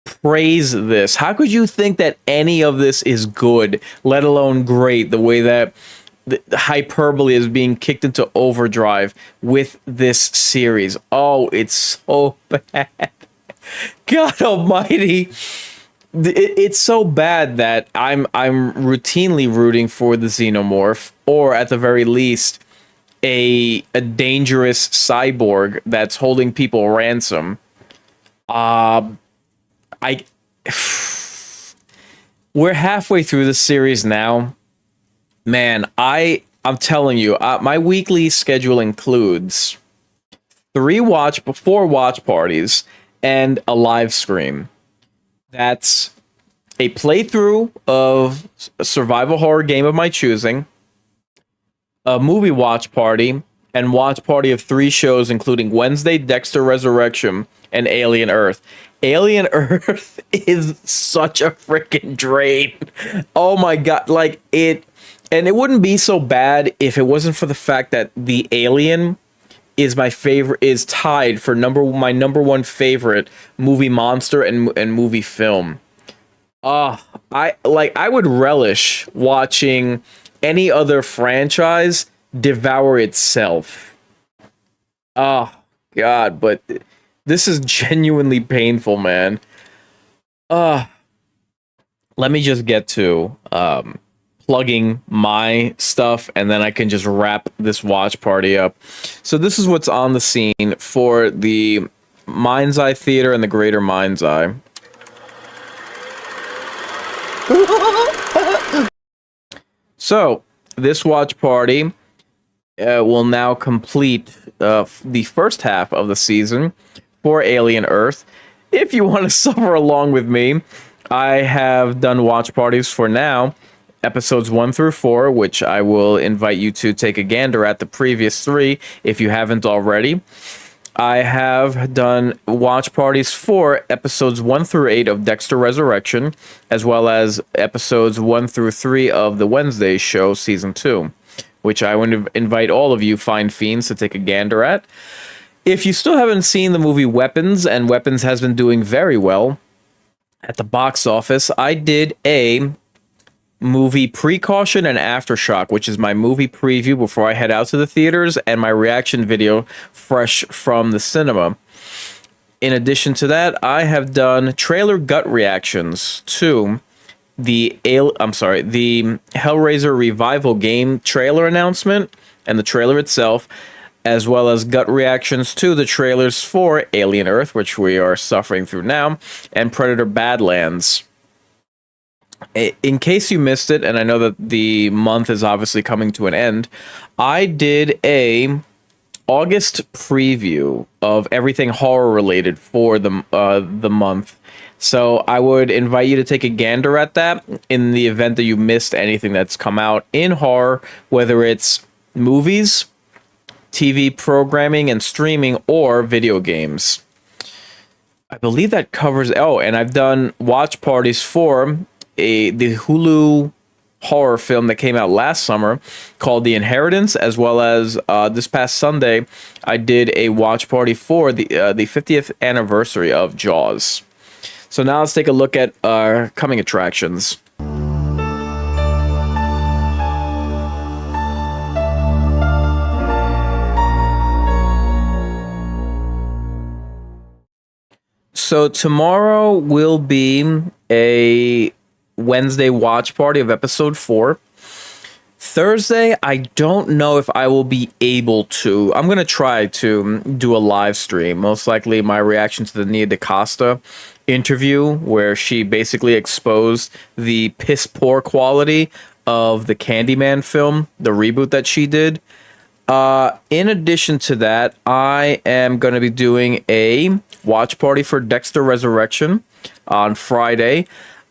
praise this? How could you think that any of this is good, let alone great, the way that the hyperbole is being kicked into overdrive with this series? Oh, it's so bad. God almighty. It's so bad that I'm routinely rooting for the xenomorph, or at the very least, a dangerous cyborg that's holding people ransom. We're halfway through the series now. Man, I'm telling you, my weekly schedule includes 4 watch parties and a live stream. That's a playthrough of a survival horror game of my choosing, a movie watch party, and watch party of 3 shows, including Wednesday, Dexter Resurrection, and Alien Earth. Alien Earth is such a freaking drain. Oh my god, like it, and it wouldn't be so bad if it wasn't for the fact that the Alien is my favorite, is tied for my number one favorite movie monster and movie film. I would relish watching any other franchise devour itself. Oh god, but this is genuinely painful, man. Let me just get to plugging my stuff, and then I can just wrap this watch party up. So this is what's on the scene for the Mind's Eye Theater and the Greater Mind's Eye. So this watch party will now complete the first half of the season for Alien Earth. If you want to suffer along with me, I have done watch parties for now, episodes 1 through 4, which I will invite you to take a gander at the previous 3 if you haven't already. I have done watch parties for episodes 1 through 8 of Dexter Resurrection, as well as episodes 1 through 3 of the Wednesday show, season 2, which I would invite all of you fine fiends to take a gander at. If you still haven't seen the movie Weapons, and Weapons has been doing very well at the box office, I did a movie precaution and aftershock, which is my movie preview before I head out to the theaters, and my reaction video fresh from the cinema. In addition to that, I have done trailer gut reactions to the Hellraiser Revival game trailer announcement and the trailer itself, as well as gut reactions to the trailers for Alien Earth, which we are suffering through now, and Predator Badlands. In case you missed it, and I know that the month is obviously coming to an end, I did a August preview of everything horror related for the month. So I would invite you to take a gander at that in the event that you missed anything that's come out in horror, whether it's movies, TV programming and streaming, or video games. I believe that covers. Oh, and I've done watch parties for the Hulu horror film that came out last summer called The Inheritance, as well as this past Sunday I did a watch party for the 50th anniversary of Jaws. So now let's take a look at our coming attractions. So tomorrow will be a Wednesday watch party of episode 4. Thursday, I don't know if I will be able to. I'm going to try to do a live stream. Most likely my reaction to the Nia DaCosta interview, where she basically exposed the piss poor quality of the Candyman film, the reboot that she did. In addition to that, I am going to be doing a watch party for Dexter Resurrection on Friday.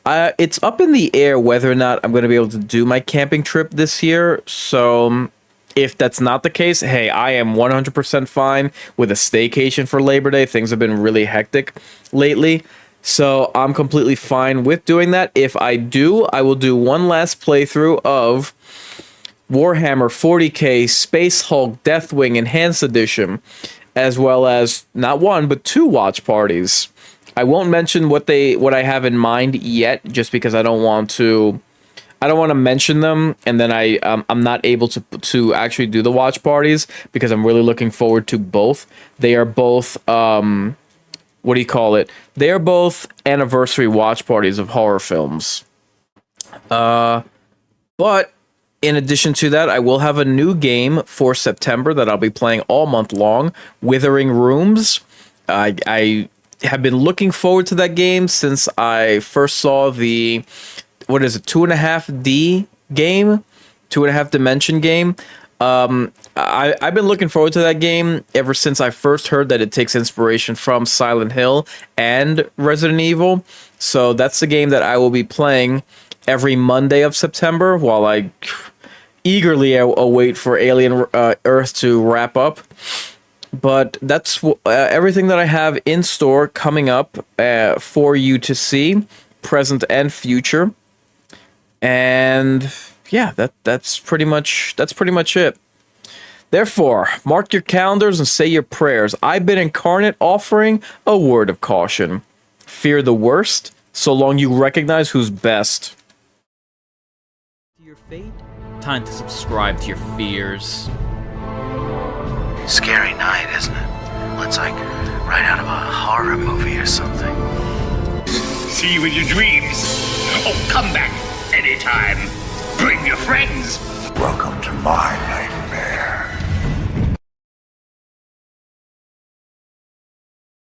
It's up in the air whether or not I'm going to be able to do my camping trip this year. So if that's not the case, hey, I am 100% fine with a staycation for Labor Day. Things have been really hectic lately, so I'm completely fine with doing that. If I do, I will do one last playthrough of Warhammer 40k Space Hulk Deathwing Enhanced Edition, as well as not one but 2 watch parties. I won't mention what I have in mind yet, just because I don't want to mention them and then I'm not able to actually do the watch parties, because I'm really looking forward to both. They are both what do you call it? They are both anniversary watch parties of horror films. But in addition to that, I will have a new game for September that I'll be playing all month long, Withering Rooms. I have been looking forward to that game since I first saw the, 2.5D game? 2.5 dimension game. I've been looking forward to that game ever since I first heard that it takes inspiration from Silent Hill and Resident Evil. So that's the game that I will be playing every Monday of September while I eagerly await for Alien Earth to wrap up. But that's everything that I have in store coming up for you to see, present and future. And yeah, that's pretty much it. Therefore, mark your calendars and say your prayers. I've been incarnate, offering a word of caution. Fear the worst, so long you recognize who's best. Your fate? Time to subscribe to your fears. Scary night, isn't it? Looks like right out of a horror movie or something. See you in your dreams. Oh, come back anytime. Bring your friends. Welcome to my nightmare.